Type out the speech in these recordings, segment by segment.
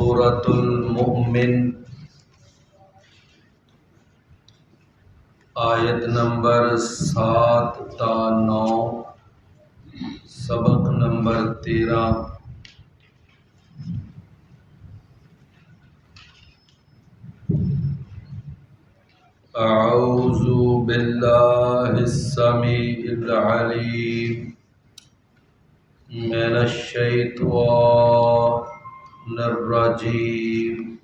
سورة المؤمن آیت نمبر 7 تا 9 سبق نمبر 13 اعوذ باللہ السمیع العلیم من الشیطان الرجیم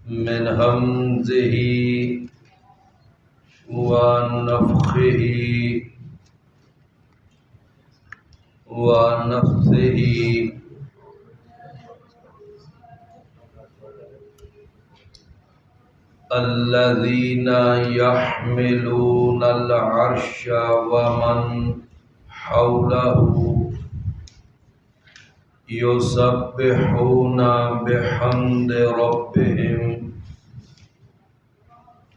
من همزه ونفخه ونفثه الذين يحملون العرش ومن حوله يسبحون بحمد ربهم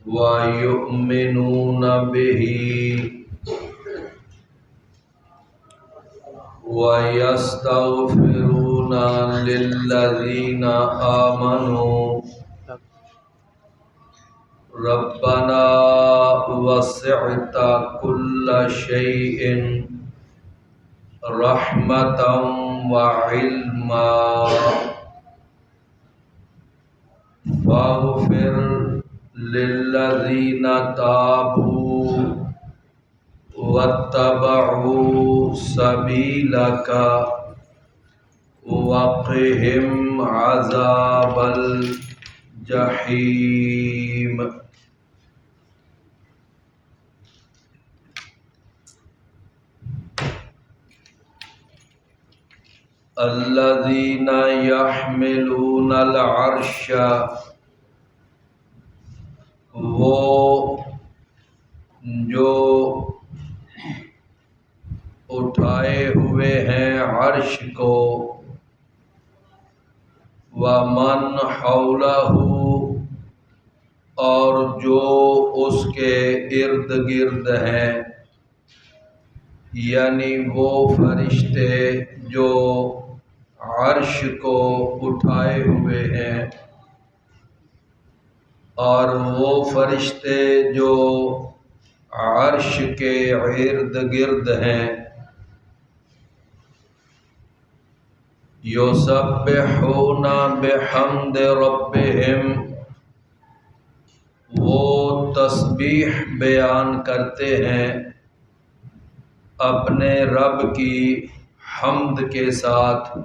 ويؤمنون به ويستغفرون للذين آمنوا ربنا وسعت كل شيء رحمة وعلما فاغفر للذين تابوا واتبعوا سبيلك وقهم عذاب الجحيم الذين يحملون العرش وہ جو اٹھائے ہوئے ہیں عرش کو ومن حولہ اور جو اس کے ارد گرد ہیں یعنی وہ فرشتے جو عرش کو اٹھائے ہوئے ہیں اور وہ فرشتے جو عرش کے ارد گرد ہیں یسبحون بحمد ربہم وہ تسبیح بیان کرتے ہیں اپنے رب کی حمد کے ساتھ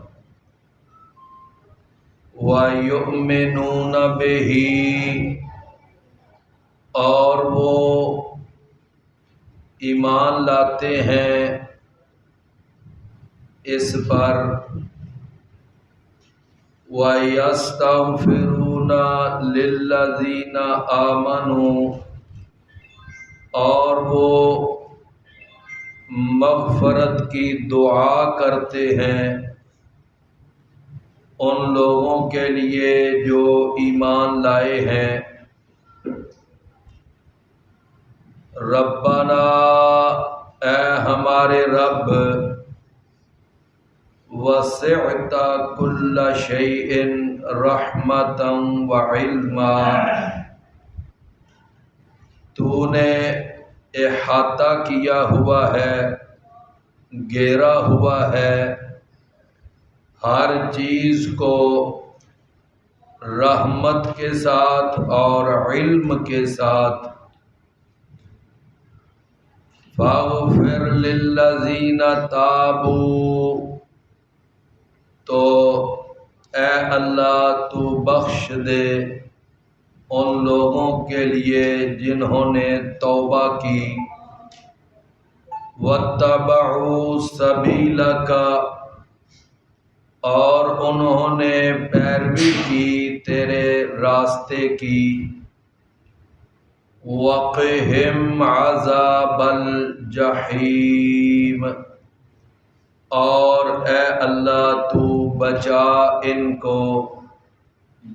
وَيُؤْمِنُونَ بِهِ اور وہ ایمان لاتے ہیں اس پر وَيَسْتَغْفِرُونَ لِلَّذِينَ آمَنُوا اور وہ مغفرت کی دعا کرتے ہیں ان لوگوں کے لیے جو ایمان لائے ہیں ربنا اے ہمارے رب وسعت کل شیء رحمتا وعلما تو نے احاطہ کیا ہوا ہے گھیرا ہوا ہے ہر چیز کو رحمت کے ساتھ اور علم کے ساتھ فاغفر للذین تابوا تو اے اللہ تو بخش دے ان لوگوں کے لیے جنہوں نے توبہ کی واتبعوا سبیلک اور انہوں نے پیروی کی تیرے راستے کی وقہم عذاب الجحیم اور اے اللہ تو بچا ان کو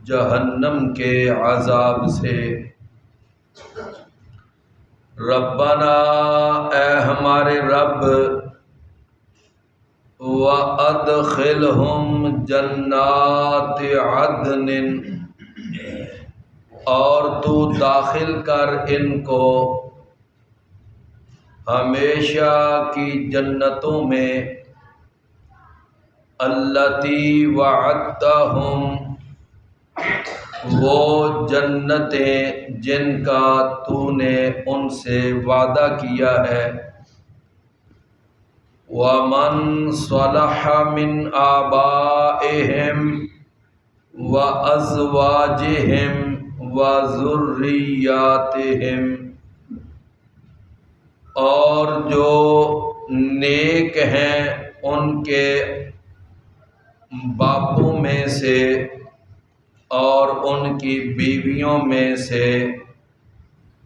جہنم کے عذاب سے ربنا اے ہمارے رب وَأَدْخِلْهُمْ جَنَّاتِ عَدْنٍ، اور تو داخل کر ان کو ہمیشہ کی جنتوں میں، التی وعدتہم، وہ جنتیں جن کا تو نے ان سے وعدہ کیا ہے، وَمَن صَلَحَ مِنْ آبائِهِمْ وَأَزْوَاجِهِمْ وَذُرِّيَّاتِهِمْ، اور جو نیک ہیں ان کے باپوں میں سے اور ان کی بیویوں میں سے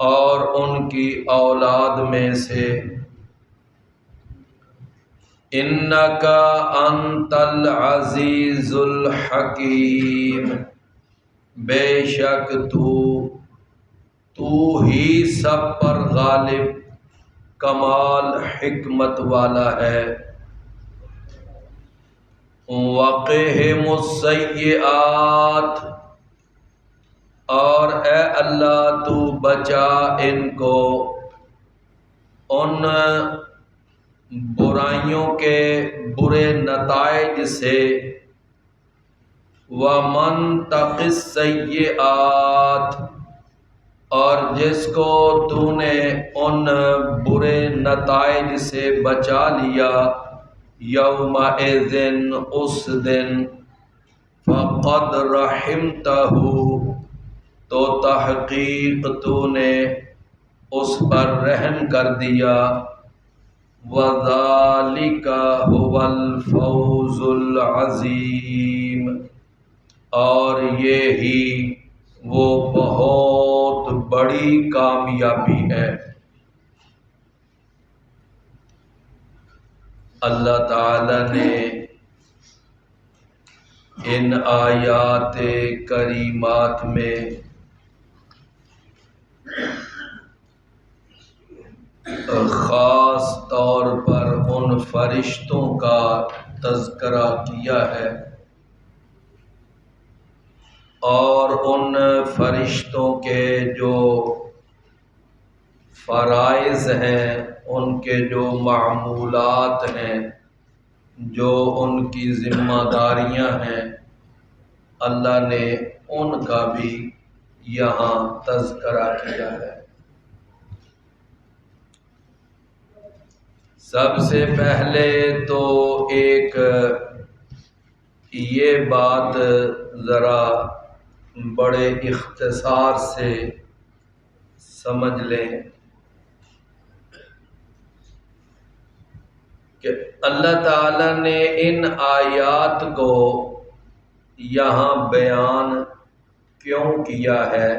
اور ان کی اولاد میں سے، اِنَّکَ أَنْتَ الْعَزِیزُ الْحَکِیم، بے شک تو ہی سب پر غالب کمال حکمت والا ہے۔ وَقِهِمُ السَّیِّئَاتِ، اور اے اللہ تو بچا ان کو ان برائیوں کے برے نتائج سے، وَمَن تَقِ السَّیِّئَاتِ، اور جس کو تو نے ان برے نتائج سے بچا لیا، یومئذ، اس دن، فقد رحمتہ، تو تحقیق تو نے اس پر رحم کر دیا، وَذَلِکَ هُوَ الْفَوْزُ الْعَظِیمُ، اور یہی وہ بہت بڑی کامیابی ہے۔ اللہ تعالی نے ان آیات کریمات میں خاص طور پر ان فرشتوں کا تذکرہ کیا ہے، اور ان فرشتوں کے جو فرائض ہیں، ان کے جو معمولات ہیں، جو ان کی ذمہ داریاں ہیں، اللہ نے ان کا بھی یہاں تذکرہ کیا ہے۔ سب سے پہلے تو ایک یہ بات ذرا بڑے اختصار سے سمجھ لیں کہ اللہ تعالی نے ان آیات کو یہاں بیان کیوں کیا ہے،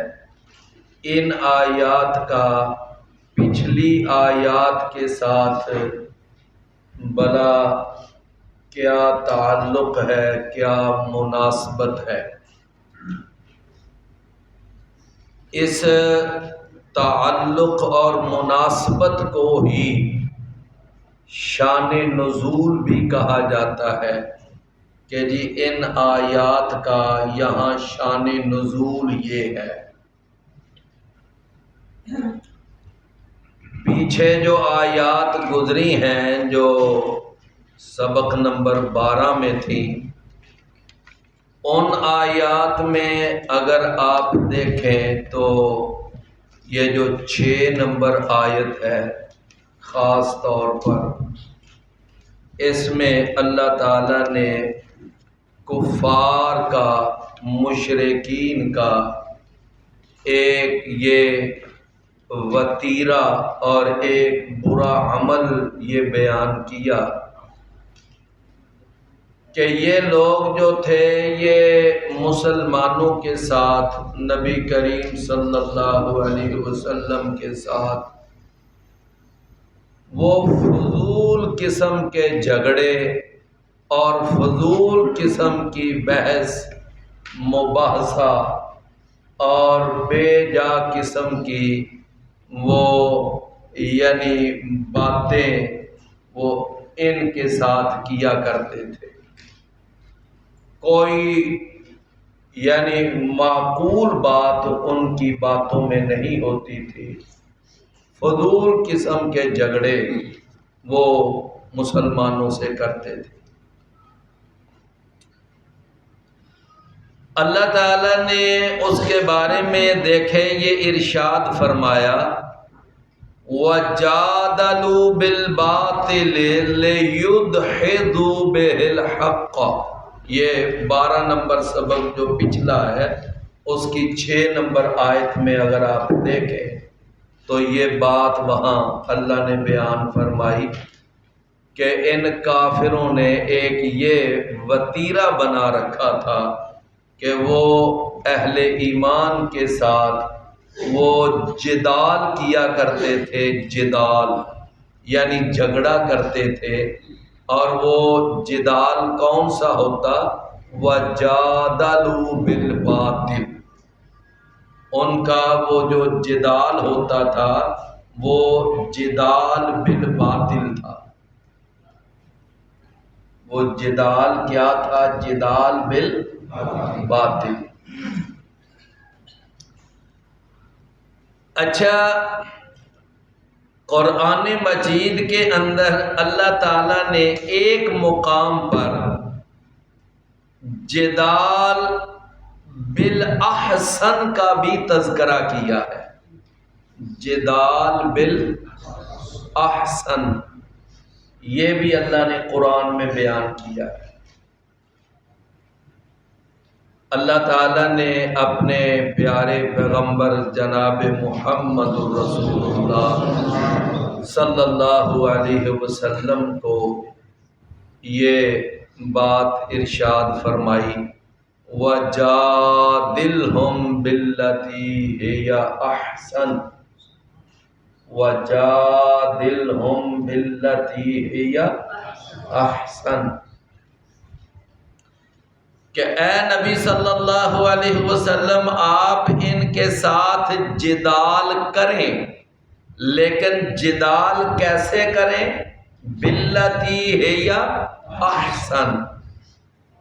ان آیات کا پچھلی آیات کے ساتھ بلا کیا تعلق ہے، کیا مناسبت ہے۔ اس تعلق اور مناسبت کو ہی شان نزول بھی کہا جاتا ہے کہ جی ان آیات کا یہاں شان نزول یہ ہے۔ پیچھے جو آیات گزری ہیں، جو سبق نمبر 12 میں تھی، ان آیات میں اگر آپ دیکھیں تو یہ جو 6 نمبر آیت ہے، خاص طور پر اس میں اللہ تعالی نے کفار کا، مشرکین کا ایک یہ وتیرہ اور ایک برا عمل یہ بیان کیا کہ یہ لوگ جو تھے، یہ مسلمانوں کے ساتھ، نبی کریم صلی اللہ علیہ وسلم کے ساتھ وہ فضول قسم کے جھگڑے اور فضول قسم کی بحث مباحثہ اور بے جا قسم کی وہ یعنی باتیں وہ ان کے ساتھ کیا کرتے تھے۔ کوئی یعنی معقول بات ان کی باتوں میں نہیں ہوتی تھی، فضول قسم کے جھگڑے وہ مسلمانوں سے کرتے تھے۔ اللہ تعالیٰ نے اس کے بارے میں دیکھے یہ ارشاد فرمایا وَجَادَلُوا بِالْبَاطِلِ لِيُدْحِضُوا بِهِ الْحَقَّ، یہ 12 نمبر سبق جو پچھلا ہے اس کی 6 نمبر آیت میں اگر آپ دیکھیں تو یہ بات وہاں اللہ نے بیان فرمائی کہ ان کافروں نے ایک یہ وتیرہ بنا رکھا تھا کہ وہ اہل ایمان کے ساتھ وہ جدال کیا کرتے تھے، جدال یعنی جھگڑا کرتے تھے، اور وہ جدال کون سا ہوتا؟ وَجَادَلُوا بِالْبَاطِلِ، ان کا وہ جو جدال ہوتا تھا وہ جدال بالباطل تھا۔ وہ جدال کیا تھا؟ جدال بالباطل۔ اچھا، قرآن مجید کے اندر اللہ تعالیٰ نے ایک مقام پر جدال بالاحسن کا بھی تذکرہ کیا ہے۔ جدال بالاحسن یہ بھی اللہ نے قرآن میں بیان کیا ہے۔ اللہ تعالیٰ نے اپنے پیارے پیغمبر جناب محمد رسول اللہ صلی اللہ علیہ وسلم کو یہ بات ارشاد فرمائی وَجَادِلْهُمْ بِالَّتِي هِيَ أَحْسَنُ، وَجَادِلْهُمْ بِالَّتِي هِيَ أَحْسَنُ، کہ اے نبی صلی اللہ علیہ وسلم آپ ان کے ساتھ جدال کریں، لیکن جدال کیسے کریں؟ باللتی ہی احسن،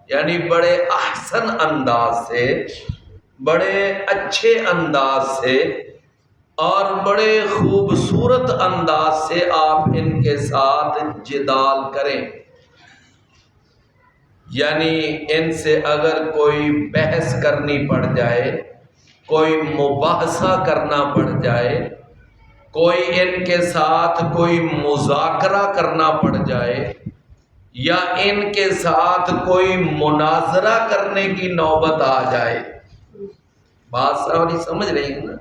یعنی بڑے احسن انداز سے، بڑے اچھے انداز سے اور بڑے خوبصورت انداز سے آپ ان کے ساتھ جدال کریں۔ یعنی ان سے اگر کوئی بحث کرنی پڑ جائے، کوئی مباحثہ کرنا پڑ جائے، کوئی ان کے ساتھ کوئی مذاکرہ کرنا پڑ جائے، یا ان کے ساتھ کوئی مناظرہ کرنے کی نوبت آ جائے، بات ساری سمجھ رہی ہیں نا؟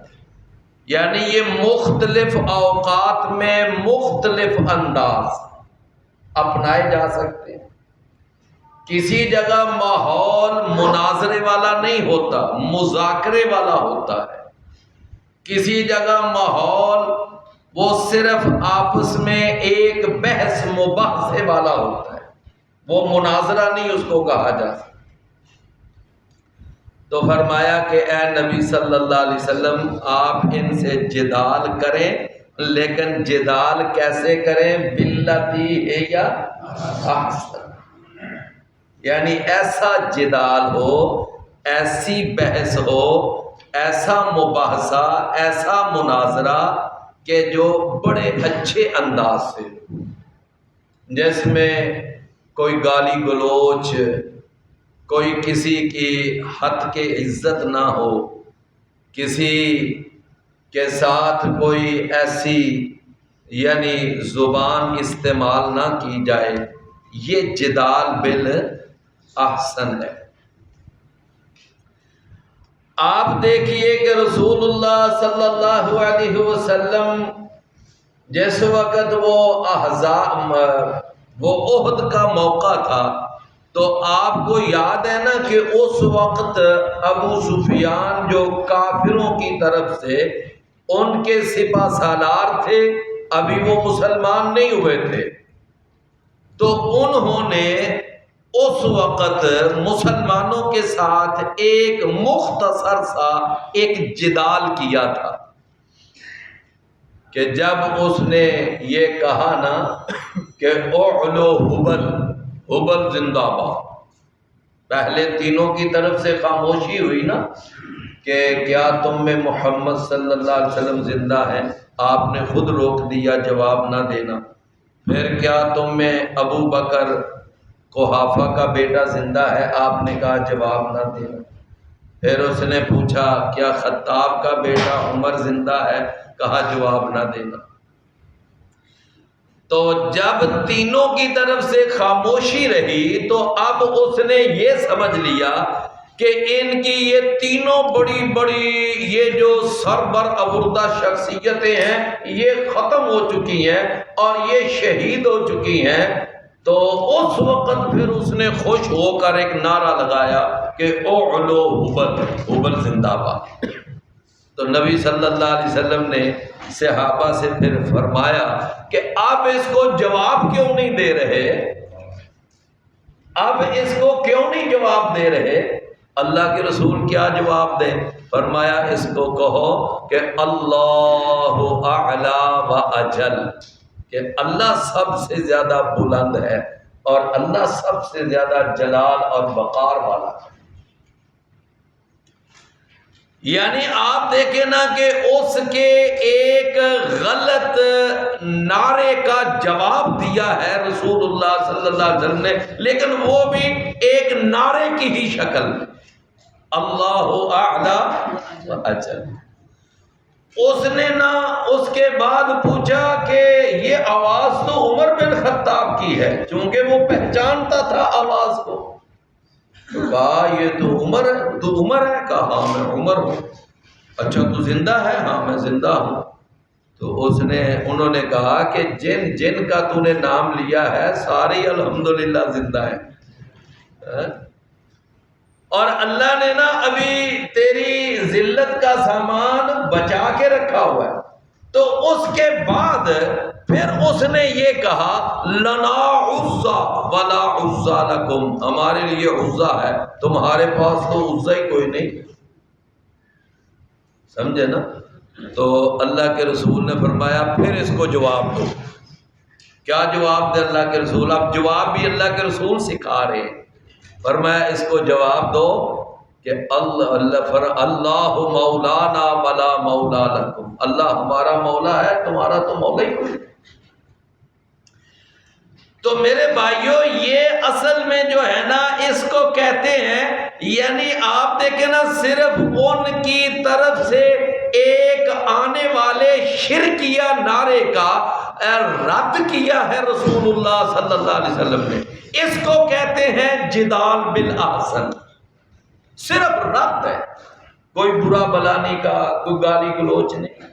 یعنی یہ مختلف اوقات میں مختلف انداز اپنائے جا سکتے ہیں۔ کسی جگہ ماحول مناظرے والا نہیں ہوتا، مذاکرے والا ہوتا ہے۔ کسی جگہ ماحول وہ صرف آپس میں ایک بحث مباحثے والا ہوتا ہے، وہ مناظرہ نہیں اس کو کہا جا سکتا۔ تو فرمایا کہ اے نبی صلی اللہ علیہ وسلم آپ ان سے جدال کریں، لیکن جدال کیسے کریں؟ باللتی ہی احسن، یعنی ایسا جدال ہو، ایسی بحث ہو، ایسا مباحثہ، ایسا مناظرہ کہ جو بڑے اچھے انداز سے، جس میں کوئی گالی گلوچ، کوئی کسی کی حد کے عزت نہ ہو، کسی کے ساتھ کوئی ایسی یعنی زبان استعمال نہ کی جائے، یہ جدال بالاحسن ہے۔ آپ دیکھیے کہ رسول اللہ صلی اللہ علیہ وسلم جس وقت وہ احد کا موقع تھا تو آپ کو یاد ہے نا کہ اس وقت ابو سفیان جو کافروں کی طرف سے ان کے سپہ سالار تھے، ابھی وہ مسلمان نہیں ہوئے تھے، تو انہوں نے اس وقت مسلمانوں کے ساتھ ایک مختصر سا ایک جدال کیا تھا کہ جب اس نے یہ کہا نا کہ اعلو حبل، حبل زندہ باد۔ پہلے تینوں کی طرف سے خاموشی ہوئی نا کہ کیا تم میں محمد صلی اللہ علیہ وسلم زندہ ہیں، آپ نے خود روک دیا جواب نہ دینا۔ پھر کیا تم میں ابو بکر قحافہ کا بیٹا زندہ ہے، آپ نے کہا جواب نہ دینا۔ پھر اس نے پوچھا کیا خطاب کا بیٹا عمر زندہ ہے، کہا جواب نہ دینا۔ تو جب تینوں کی طرف سے خاموشی رہی تو اب اس نے یہ سمجھ لیا کہ ان کی یہ تینوں بڑی بڑی یہ جو سربر آوردہ شخصیتیں ہیں یہ ختم ہو چکی ہیں اور یہ شہید ہو چکی ہیں۔ تو اس وقت پھر اس نے خوش ہو کر ایک نعرہ لگایا کہ اعلو حبل، حبل زندہ باد۔ تو نبی صلی اللہ علیہ وسلم نے صحابہ سے پھر فرمایا کہ آپ اس کو جواب کیوں نہیں دے رہے، اب اس کو کیوں نہیں جواب دے رہے؟ اللہ کے رسول کیا جواب دیں؟ فرمایا اس کو کہو کہ اللہ اعلی و اجل، کہ اللہ سب سے زیادہ بلند ہے اور اللہ سب سے زیادہ جلال اور وقار والا ہے۔ یعنی آپ دیکھیں نا کہ اس کے ایک غلط نعرے کا جواب دیا ہے رسول اللہ صلی اللہ علیہ وسلم نے، لیکن وہ بھی ایک نعرے کی ہی شکل میں، اللہ اعلی و اجل۔ اس نے نا اس کے بعد پوچھا کہ یہ آواز تو عمر بن خطاب کی ہے، چونکہ وہ پہچانتا تھا آواز کو۔ تو کہا یہ تو عمر ہے، تو عمر ہے؟ کہا ہاں میں عمر ہوں۔ اچھا تو زندہ ہے؟ ہاں میں زندہ ہوں۔ تو انہوں نے کہا کہ جن جن کا تو نے نام لیا ہے ساری الحمدللہ زندہ ہے، اور اللہ نے نا ابھی تیری ذلت کا سامان بچا کے رکھا ہوا ہے۔ تو اس کے بعد پھر اس نے یہ کہا لنا عزا ولا عزا لکم، ہمارے لیے عزا ہے، تمہارے پاس تو عزا ہی کوئی نہیں، سمجھے نا؟ تو اللہ کے رسول نے فرمایا پھر اس کو جواب دو۔ کیا جواب دے اللہ کے رسول؟ اب جواب بھی اللہ کے رسول سکھا رہے ہیں۔ فرمایا اس کو جواب دو کہ اللہ مولانا ولا مولا لکم، اللہ ہمارا مولا ہے، تمہارا تو مولا ہی کوئی۔ تو میرے بھائیوں یہ اصل میں جو ہے نا اس کو کہتے ہیں، یعنی آپ دیکھیں نا صرف ان کی طرف سے ایک آنے والے شرکیہ نعرے کا رد کیا ہے رسول اللہ صلی اللہ علیہ وسلم نے، اس کو کہتے ہیں جدال بالاحسن، صرف رد ہے، کوئی برا بلا نہیں کہا، کوئی گالی گلوچ نہیں،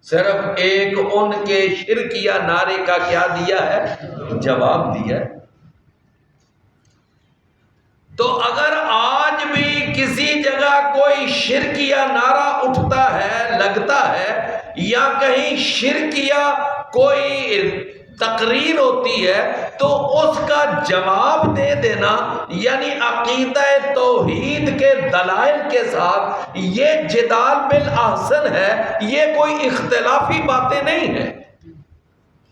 صرف ایک ان کے شرکیہ نعرے کا کیا دیا ہے؟ جواب دیا ہے۔ تو اگر آج بھی کسی جگہ کوئی شرکیہ نعرہ اٹھتا ہے، لگتا ہے، یا کہیں شرکیہ کوئی تقریر ہوتی ہے تو اس کا جواب دے دینا، یعنی عقیدہ توحید کے دلائل کے ساتھ، یہ جدال بالاحسن ہے، یہ کوئی اختلافی باتیں نہیں ہیں،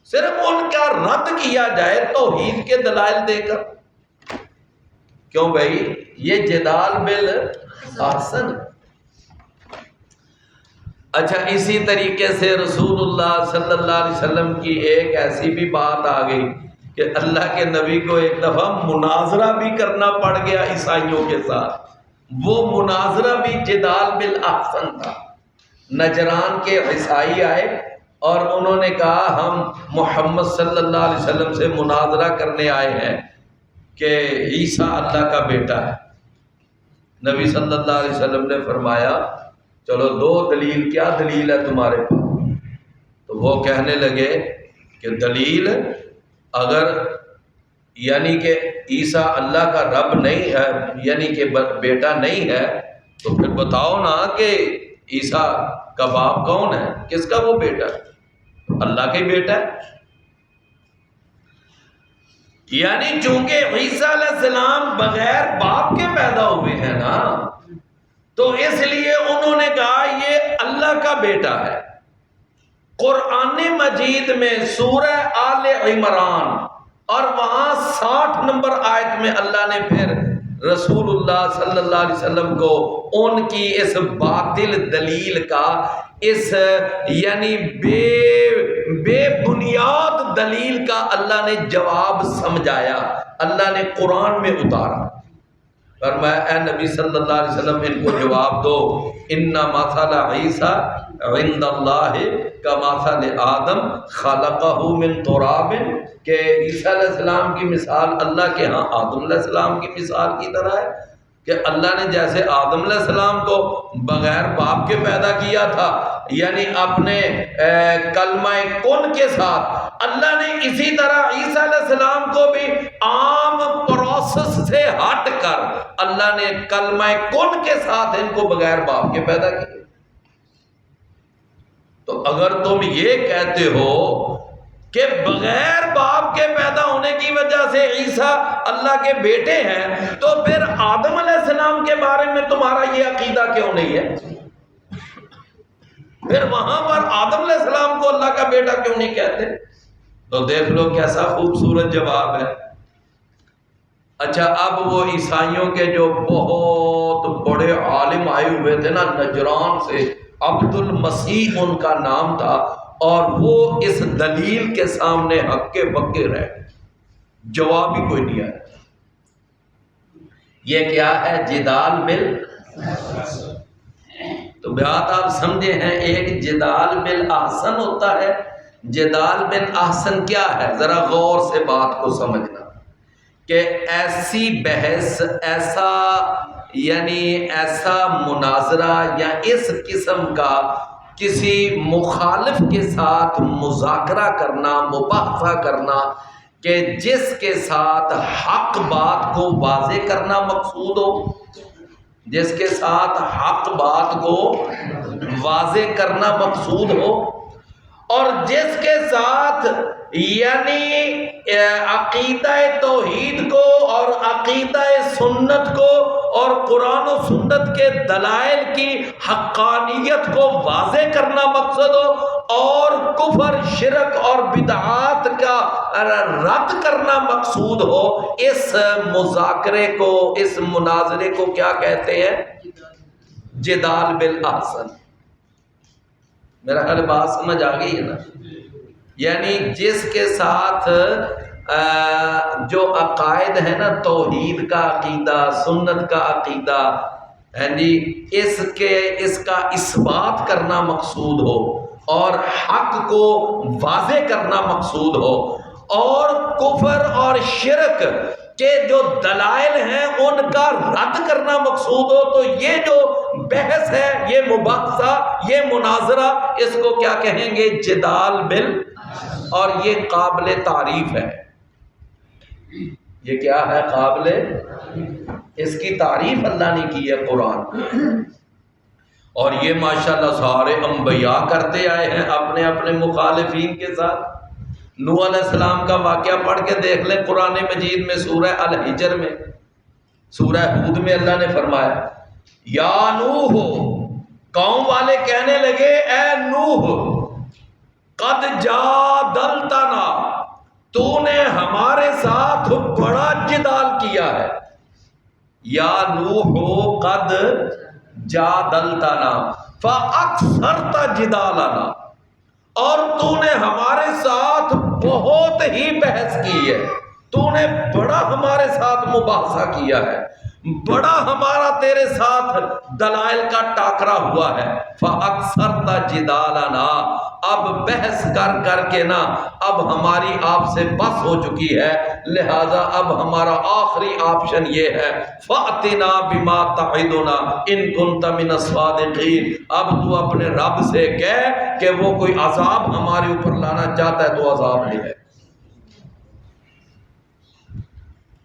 صرف ان کا رد کیا جائے توحید کے دلائل دے کر۔ کیوں بھائی؟ یہ جدال بالاحسن ہے۔ اچھا اسی طریقے سے رسول اللہ صلی اللہ علیہ وسلم کی ایک ایسی بھی بات آ گئی کہ اللہ کے نبی کو ایک دفعہ مناظرہ بھی کرنا پڑ گیا عیسائیوں کے ساتھ، وہ مناظرہ بھی جدال بالاحسن تھا۔ نجران کے عیسائی آئے اور انہوں نے کہا ہم محمد صلی اللہ علیہ وسلم سے مناظرہ کرنے آئے ہیں کہ عیسیٰ اللہ کا بیٹا ہے۔ نبی صلی اللہ علیہ وسلم نے فرمایا چلو دو دلیل، کیا دلیل ہے تمہارے پاس؟ تو وہ کہنے لگے کہ دلیل اگر یعنی کہ عیسیٰ اللہ کا رب نہیں ہے، یعنی کہ بیٹا نہیں ہے، تو پھر بتاؤ نا کہ عیسیٰ کا باپ کون ہے، کس کا وہ بیٹا ہے؟ اللہ کا ہی بیٹا ہے۔ یعنی چونکہ عیسیٰ علیہ السلام بغیر باپ کے پیدا ہوئے ہیں نا، تو اس لیے انہوں نے کہا یہ اللہ کا بیٹا ہے۔ قرآن مجید میں سورہ آل عمران اور وہاں 60 نمبر آیت میں اللہ نے پھر رسول اللہ صلی اللہ علیہ وسلم کو ان کی اس باطل دلیل کا، اس یعنی بے بنیاد دلیل کا اللہ نے جواب سمجھایا، اللہ نے قرآن میں اتارا۔ فرمایا اے نبی صلی اللہ علیہ وسلم ان کو جواب دو، ان مثل عیسیٰ عند اللہ کمثل آدم خلقہ من تراب، کہ عیسیٰ علیہ السلام کی مثال اللہ کے ہاں آدم علیہ السلام کی مثال کی طرح ہے، کہ اللہ نے جیسے آدم علیہ السلام کو بغیر باپ کے پیدا کیا تھا، یعنی اپنے کلمہ کن کے ساتھ، اللہ نے اسی طرح عیسیٰ علیہ السلام کو بھی عام پروسیس سے ہٹ کر اللہ نے کلمہ کن کے ساتھ ان کو بغیر باپ کے پیدا کیا۔ تو اگر تم یہ کہتے ہو کہ بغیر باپ کے پیدا ہونے کی وجہ سے عیسیٰ اللہ کے بیٹے ہیں، تو پھر آدم علیہ السلام کے بارے میں تمہارا یہ عقیدہ کیوں نہیں ہے؟ پھر وہاں پر آدم علیہ السلام کو اللہ کا بیٹا کیوں نہیں کہتے؟ تو دیکھ لو کیسا خوبصورت جواب ہے۔ اچھا، اب وہ عیسائیوں کے جو بہت بڑے عالم آئے ہوئے تھے نا نجران سے، عبد المسیح ان کا نام تھا، اور وہ اس دلیل کے سامنے ہکے بکے رہے، جواب ہی کوئی نہیں آیا۔ یہ کیا ہے؟ جدال تو بات آپ سمجھے ہیں، ایک جدال بالاحسن ہوتا ہے۔ جدال بالاحسن کیا ہے؟ ذرا غور سے بات کو سمجھنا، کہ ایسی بحث، ایسا مناظرہ یا اس قسم کا کسی مخالف کے ساتھ مذاکرہ کرنا، مباحثہ کرنا، کہ جس کے ساتھ حق بات کو واضح کرنا مقصود ہو، جس کے ساتھ حق بات کو واضح کرنا مقصود ہو، اور جس کے ساتھ یعنی عقیدہ توحید کو اور عقیدہ سنت کو اور قرآن و سنت کے دلائل کی حقانیت کو واضح کرنا مقصد ہو، اور کفر، شرک اور بدعات کا رد کرنا مقصود ہو، اس مذاکرے کو، اس مناظرے کو کیا کہتے ہیں؟ جدال بالاحسن۔ میرا خیال بات سمجھ آ گئی ہے نا؟ یعنی جس کے ساتھ جو عقائد ہے نا، توحید کا عقیدہ، سنت کا عقیدہ، اس کا اثبات کرنا مقصود ہو، اور حق کو واضح کرنا مقصود ہو، اور کفر اور شرک کے جو دلائل ہیں ان کا رد کرنا مقصود ہو، تو یہ جو بحث ہے، یہ مباحثہ، یہ مناظرہ، اس کو کیا کہیں گے؟ جدال اور یہ قابل تعریف ہے۔ یہ کیا ہے؟ قابل، اس کی تعریف اللہ نے کی ہے قرآن، اور یہ ماشاءاللہ سارے انبیاء کرتے آئے ہیں اپنے اپنے مخالفین کے ساتھ۔ نوح علیہ السلام کا واقعہ پڑھ کے دیکھ لیں قرآن مجید میں، سورہ الحجر میں، سورہ ہود میں اللہ نے فرمایا یا نوح، قوم والے کہنے لگے اے نوح، قد جادلتنا، تو نے ہمارے ساتھ بڑا جدال کیا ہے۔ یا نوح قد جادلتنا فاکثرت جدالنا، اور تو نے ہمارے ساتھ بہت ہی بحث کی ہے، تو نے بڑا ہمارے ساتھ مباحثہ کیا ہے، بڑا ہمارا تیرے ساتھ دلائل کا ٹاکرا ہوا ہے۔ فَأَكْثَرْتَ جِدَالَنَا، اب بحث کر کر کے نا اب ہماری آپ سے بس ہو چکی ہے، لہذا اب ہمارا آخری آپشن یہ ہے فَأْتِنَا بِمَا تَعِدُنَا إِن كُنْتَ مِنَ الصَّادِقِينَ، اب تو اپنے رب سے کہہ کہ وہ کوئی عذاب ہمارے اوپر لانا چاہتا ہے تو عذاب نہیں ہے۔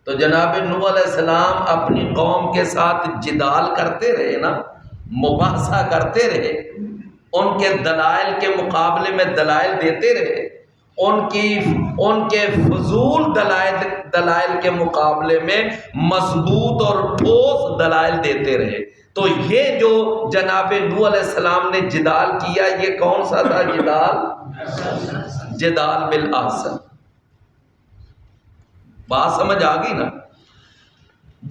تو جناب نوح علیہ السلام اپنی قوم کے ساتھ جدال کرتے رہے نا، مباحثہ کرتے رہے، ان کے دلائل کے مقابلے میں دلائل دیتے رہے، ان کے فضول دلائل کے مقابلے میں مضبوط اور ٹھوس دلائل دیتے رہے۔ تو یہ جو جناب نوح علیہ السلام نے جدال کیا، یہ کون سا تھا جدال؟ جدال بالاحسن۔ بات سمجھ آ گئی نا؟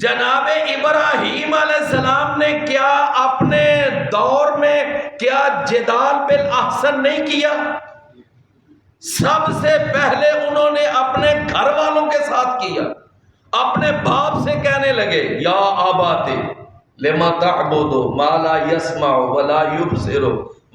جناب ابراہیم علیہ السلام نے کیا اپنے دور میں کیا جدال بالاحسن نہیں کیا؟ سب سے پہلے انہوں نے اپنے گھر والوں کے ساتھ کیا، اپنے باپ سے کہنے لگے یا آباتے لما تعبدو ما لا يسمع ولا يبصر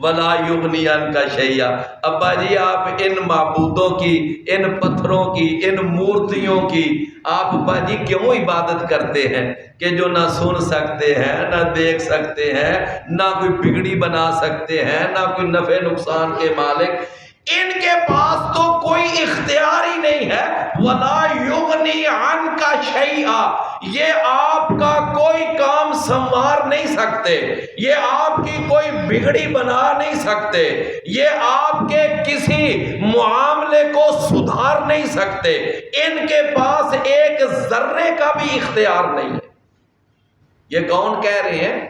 ولا یغنی عنک شیئا، ابا جی آپ ان معبودوں کی، ان پتھروں کی، ان مورتیوں کی آپ ابا جی کیوں عبادت کرتے ہیں کہ جو نہ سن سکتے ہیں، نہ دیکھ سکتے ہیں، نہ کوئی بگڑی بنا سکتے ہیں، نہ کوئی نفع نقصان کے مالک، ان کے پاس تو کوئی اختیار ہی نہیں ہے، وَلَا يُغْنِي عَنْكَ شَيْئًا، یہ آپ کا کوئی کام سنوار نہیں سکتے، یہ آپ کی کوئی بگڑی بنا نہیں سکتے، یہ آپ کے کسی معاملے کو سدھار نہیں سکتے، ان کے پاس ایک ذرے کا بھی اختیار نہیں ہے۔ یہ کون کہہ رہے ہیں؟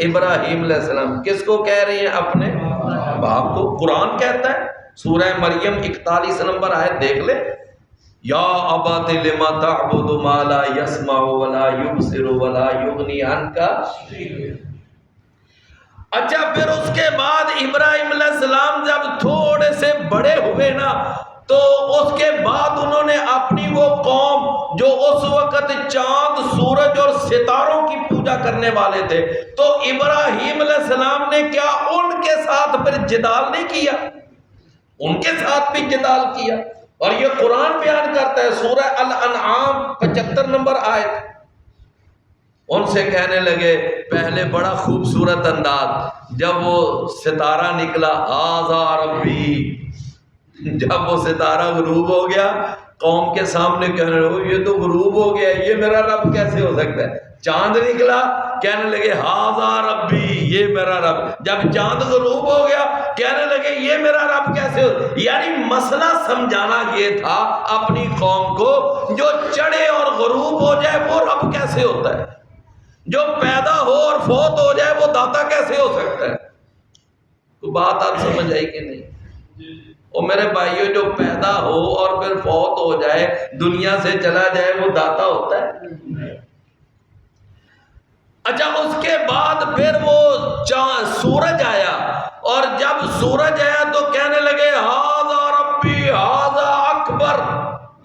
ابراہیم علیہ السلام۔ کس کو کہہ رہے ہیں؟ اپنے باپ کو۔ قرآن کہتا ہے سورہ مریم 41 نمبر آیت دیکھ لے، یا ابت لما تعبد ما لا يسمع ولا يبصر ولا یغنی عنک۔ اچھا پھر اس کے بعد ابراہیم علیہ السلام جب تھوڑے سے بڑے ہوئے نا، تو اس کے بعد انہوں نے اپنی وہ قوم جو اس وقت چاند، سورج اور ستاروں کی پوجا کرنے والے تھے، تو ابراہیم علیہ السلام نے کیا ان کے ساتھ پھر جدال نہیں کیا؟ ان کے ساتھ بھی جدال کیا، اور یہ قرآن بیان کرتا ہے سورہ الانعام 75 نمبر آیت۔ ان سے کہنے لگے پہلے بڑا خوبصورت انداز، جب وہ ستارہ نکلا ھذا ربی، جب وہ ستارہ غروب ہو گیا قوم کے سامنے کہنے لگے یہ تو غروب ہو گیا، یہ میرا رب کیسے ہو سکتا ہے؟ چاند نکلا کہنے لگے ھذا ربی، یہ میرا رب، جب چاند غروب ہو گیا کہنے لگے یہ میرا رب کیسے ہو؟ یعنی مسئلہ سمجھانا یہ تھا اپنی قوم کو، جو چڑھے اور غروب ہو جائے وہ رب کیسے ہوتا ہے؟ جو پیدا ہو اور فوت ہو جائے وہ داتا کیسے ہو سکتا ہے؟ تو بات آپ سمجھ آئی کہ نہیں؟ اور میرے بھائیو جو پیدا ہو اور پھر فوت ہو جائے، دنیا سے چلا جائے، وہ داتا ہوتا ہے؟ اچھا اس کے بعد پھر وہ سورج آیا، اور جب سورج آیا تو کہنے لگے ھذا ربی ھذا اکبر،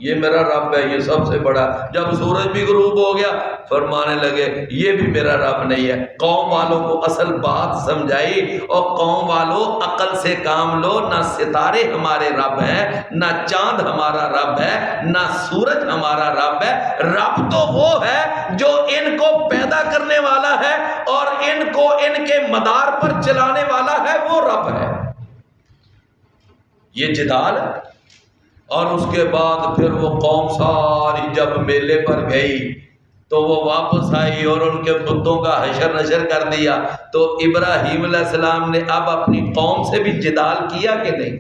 یہ میرا رب ہے، یہ سب سے بڑا۔ جب سورج بھی غروب ہو گیا فرمانے لگے یہ بھی میرا رب نہیں ہے۔ قوم والوں کو اصل بات سمجھائی، اور قوم والوں عقل سے کام لو، نہ ستارے ہمارے رب ہیں، نہ چاند ہمارا رب ہے، نہ سورج ہمارا رب ہے۔ رب تو وہ ہے جو ان کو پیدا کرنے والا ہے اور ان کو ان کے مدار پر چلانے والا ہے، وہ رب ہے۔ یہ جدال ہے۔ اور اس کے بعد پھر وہ قوم ساری جب میلے پر گئی تو وہ واپس آئی اور ان کے بتوں کا حشر نشر کر دیا، تو ابراہیم علیہ السلام نے اب اپنی قوم سے بھی جدال کیا کہ نہیں؟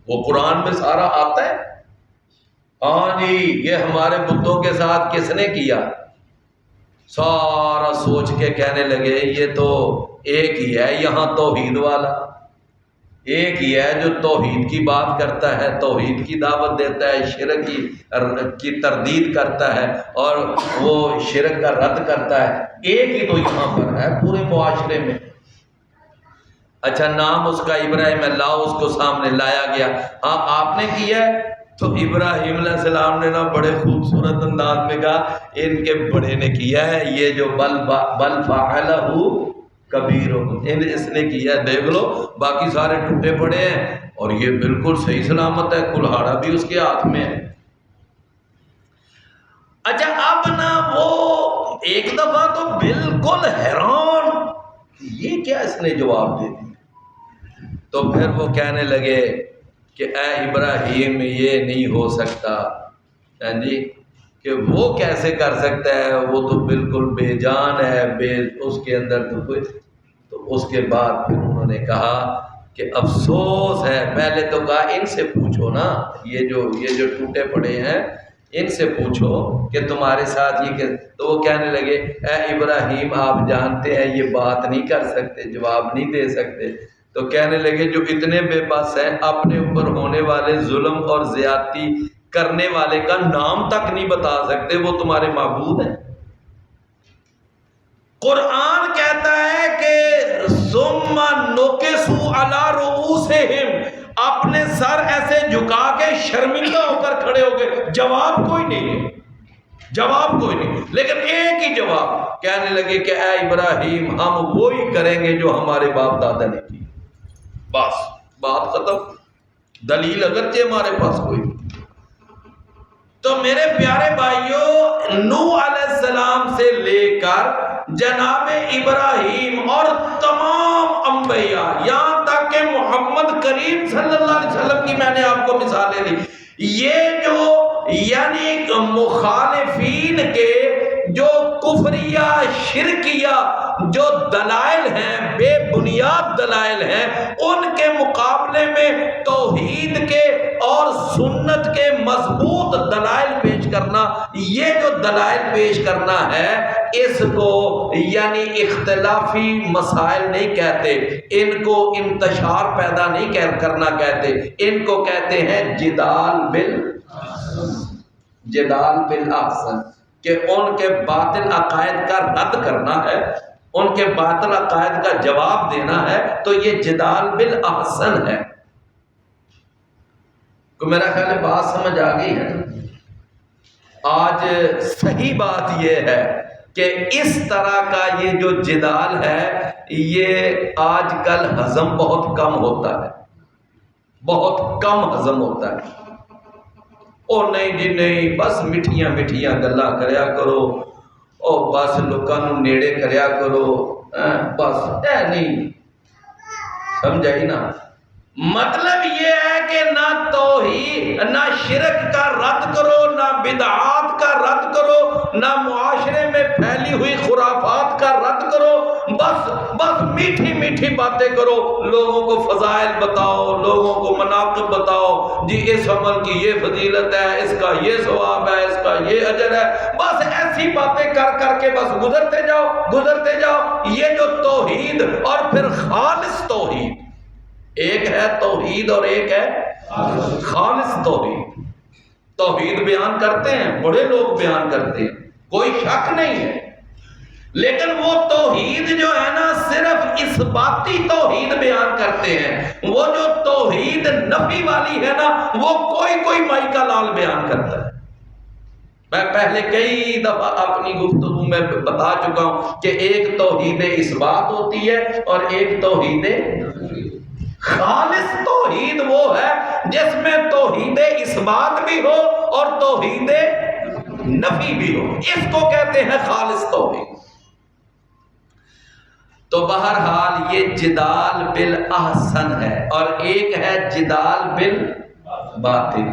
وہ قرآن میں سارا آتا ہے۔ ہاں جی یہ ہمارے بتوں کے ساتھ کس نے کیا؟ سارا سوچ کے کہنے لگے یہ تو ایک ہی ہے یہاں توحید والا، ایک ہی ہے جو توحید کی بات کرتا ہے، توحید کی دعوت دیتا ہے، شرک کی تردید کرتا ہے اور وہ شرک کا رد کرتا ہے، ایک ہی تو یہاں پر ہے پورے معاشرے میں۔ اچھا نام اس کا ابراہیم اللہ، اس کو سامنے لایا گیا، ہاں آپ نے کیا ہے؟ تو ابراہیم علیہ السلام نے نا بڑے خوبصورت انداز میں کہا ان کے بڑے نے کیا ہے، یہ جو بل فعلہ کبیر، اس نے کیا ہے، دیکھ لو باقی سارے ٹوٹے پڑے ہیں اور یہ بالکل صحیح سلامت ہے، کلہاڑا بھی اس کے ہاتھ میں ہے۔ اچھا اب نا وہ ایک دفعہ تو بالکل حیران یہ کیا اس نے جواب دے دیا، تو پھر وہ کہنے لگے کہ اے ابراہیم یہ نہیں ہو سکتا، ہاں جی کہ وہ کیسے کر سکتا ہے، وہ تو بالکل بے جان ہے، اس کے اندر تو کوئی۔ تو اس کے بعد پھر انہوں نے کہا کہ افسوس ہے، پہلے تو کہا ان سے پوچھو نا، یہ جو ٹوٹے پڑے ہیں ان سے پوچھو کہ تمہارے ساتھ یہ کہ، تو وہ کہنے لگے اے ابراہیم آپ جانتے ہیں یہ بات نہیں کر سکتے، جواب نہیں دے سکتے۔ تو کہنے لگے جو اتنے بے بس ہیں اپنے اوپر ہونے والے ظلم اور زیادتی کرنے والے کا نام تک نہیں بتا سکتے، وہ تمہارے معبود ہیں؟ قرآن کہتا ہے کہ ثم نکسوا علی رؤوسہم، اپنے سر ایسے جھکا کے شرمندہ ہو کر کھڑے ہو گئے. جواب کوئی نہیں ہے، جواب کوئی نہیں، لیکن ایک ہی جواب، کہنے لگے کہ اے ابراہیم ہم وہی کریں گے جو ہمارے باپ دادا نے کی. بس بات ختم. دلیل اگرچہ ہمارے پاس کوئی نہیں. تو میرے پیارے بھائیوں، نوح علیہ السلام سے لے کر جناب ابراہیم اور تمام انبیاء، یہاں تک کہ محمد کریم صلی اللہ علیہ وسلم کی میں نے آپ کو مثالیں دی، یہ جو یعنی مخالفین کے جو کفریہ شرکیہ جو دلائل ہیں، بے بنیاد دلائل ہیں، ان کے مقابلے میں توحید کے اور سنت کے مضبوط دلائل پیش کرنا، یہ جو دلائل پیش کرنا ہے اس کو یعنی اختلافی مسائل نہیں کہتے، ان کو انتشار پیدا نہیں کرنا کہتے، ان کو کہتے ہیں جدال بالاحسن، کہ ان کے باطل عقائد کا رد کرنا ہے، ان کے باطل عقائد کا جواب دینا ہے، تو یہ جدال بالاحسن ہے. کو میرا خیال ہے بات سمجھ آ گئی ہے. آج صحیح بات یہ ہے کہ اس طرح کا یہ جو جدال ہے یہ آج کل ہضم بہت کم ہوتا ہے، بہت کم ہضم ہوتا ہے. او نہیں جی نہیں، بس میٹھیاں میٹھیاں گلاں کریا کرو، او بس لوکاں نوں نیڑے کریا کرو، بس اے نہیں سمجھائی نا. مطلب یہ ہے کہ نہ توحید نہ شرک کا رد کرو، نہ بدعات کا رد کرو، نہ معاشرے میں پھیلی ہوئی خرافات کا رد کرو، بس میٹھی میٹھی باتیں کرو، لوگوں کو فضائل بتاؤ، لوگوں کو مناقب بتاؤ، جی اس عمل کی یہ فضیلت ہے، اس کا یہ ثواب ہے، اس کا یہ اجر ہے، بس ایسی باتیں کر کر کے بس گزرتے جاؤ. یہ جو توحید اور پھر خالص توحید، ایک ہے توحید اور ایک ہے خالص توحید. توحید بیان کرتے ہیں، بڑے لوگ بیان کرتے ہیں، کوئی شک نہیں ہے، لیکن وہ توحید جو ہے نا صرف اثباتی توحید بیان کرتے ہیں. وہ جو توحید نفی والی ہے نا وہ کوئی مائی کا لال بیان کرتا ہے. میں پہلے کئی دفعہ اپنی گفتگو میں بتا چکا ہوں کہ ایک توحید اثبات ہوتی ہے اور ایک توحید خالص. توحید وہ ہے جس میں توحید اثبات بھی ہو اور توحید نفی بھی ہو، اس کو کہتے ہیں خالص توحید. تو بہرحال یہ جدال بالاحسن ہے، اور ایک ہے جدال بالباطل.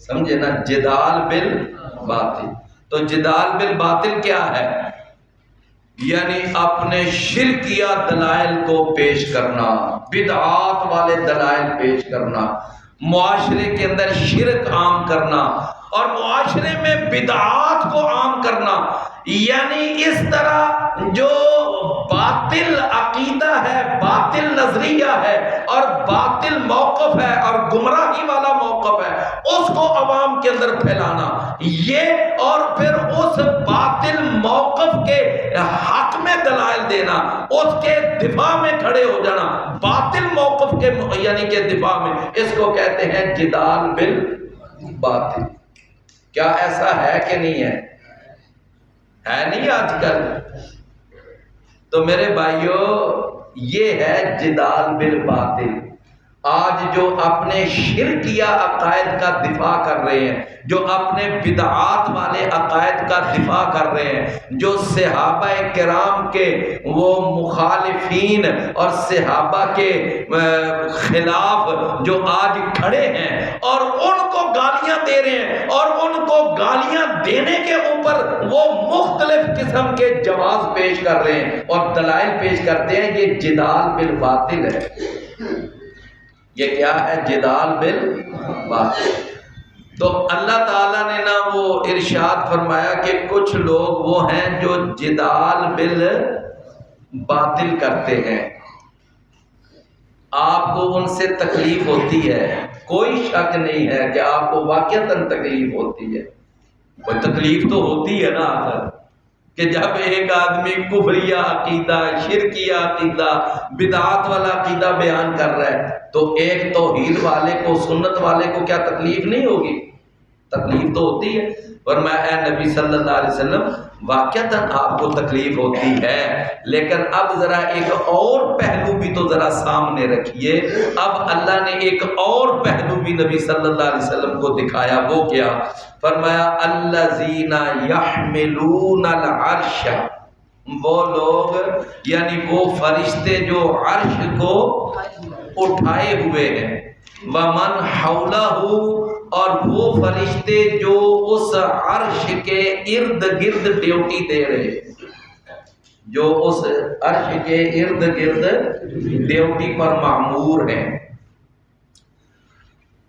سمجھے نا، جدال بالباطل. تو جدال بالباطل کیا ہے؟ یعنی اپنے شرکیہ دلائل کو پیش کرنا، بدعات والے دلائل پیش کرنا، معاشرے کے اندر شرک عام کرنا اور معاشرے میں بدعات کو عام کرنا. یعنی اس طرح جو باطل عقیدہ ہے، باطل نظریہ ہے اور باطل موقف ہے اور گمراہی والا موقف ہے، اس کو عوام کے اندر پھیلانا، یہ اور پھر اس باطل موقف کے حق میں دلائل دینا، اس کے دفاع میں کھڑے ہو جانا، باطل موقف کے یعنی کہ دفاع میں، اس کو کہتے ہیں جدال بالباطل. کیا ایسا ہے کہ نہیں ہے نہیں آج کل؟ تو میرے بھائیوں یہ ہے جدال بالباطل. آج جو اپنے شرکیہ عقائد کا دفاع کر رہے ہیں، جو اپنے بدعات والے عقائد کا دفاع کر رہے ہیں، جو صحابہ کرام کے وہ مخالفین اور صحابہ کے خلاف جو آج کھڑے ہیں اور ان کو گالیاں دے رہے ہیں، اور ان کو گالیاں دینے کے اوپر وہ مختلف قسم کے جواز پیش کر رہے ہیں اور دلائل پیش کرتے ہیں، یہ جدال بالباطل ہے. یہ کیا ہے؟ جدال بالباطل. تو اللہ تعالیٰ نے نا وہ ارشاد فرمایا کہ کچھ لوگ وہ ہیں جو جدال بالباطل کرتے ہیں. آپ کو ان سے تکلیف ہوتی ہے، کوئی شک نہیں ہے کہ آپ کو واقعتاً تکلیف ہوتی ہے۔ کوئی تکلیف تو ہوتی ہے نا آخر، کہ جب ایک آدمی کفریہ عقیدہ، شرکیہ عقیدہ، بدعات والا عقیدہ بیان کر رہا ہے تو ایک توحید والے کو، سنت والے کو کیا تکلیف نہیں ہوگی؟ تکلیف تو ہوتی ہے۔ فرمایا اے نبی صلی اللہ علیہ وسلم واقعتاً آپ کو تکلیف ہوتی ہے، لیکن اب ذرا ایک اور پہلو بھی تو ذرا سامنے رکھیے۔ اب اللہ نے ایک اور پہلو بھی نبی صلی اللہ علیہ وسلم کو دکھایا، وہ کیا؟ فرمایا الذین یحملون العرش، وہ لوگ یعنی وہ فرشتے جو عرش کو اٹھائے ہوئے ہیں، ومن حولہ، اور وہ فرشتے جو اس عرش کے ارد گرد ڈیوٹی دے رہے ہیں، جو اس عرش کے ارد گرد ڈیوٹی پر معمور ہیں۔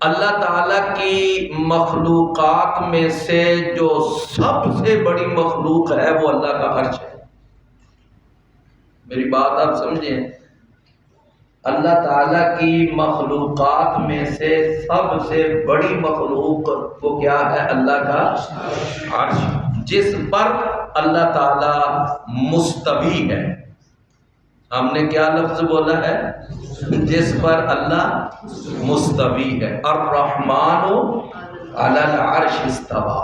اللہ تعالیٰ کی مخلوقات میں سے جو سب سے بڑی مخلوق ہے وہ اللہ کا عرش ہے۔ میری بات آپ سمجھیں، اللہ تعالیٰ کی مخلوقات میں سے سب سے بڑی مخلوق وہ کیا ہے؟ اللہ کا عرش، جس پر اللہ تعالیٰ مستوی ہے۔ ہم نے کیا لفظ بولا ہے؟ جس پر اللہ مستوی ہے۔ الرحمن علی العرش استوی۔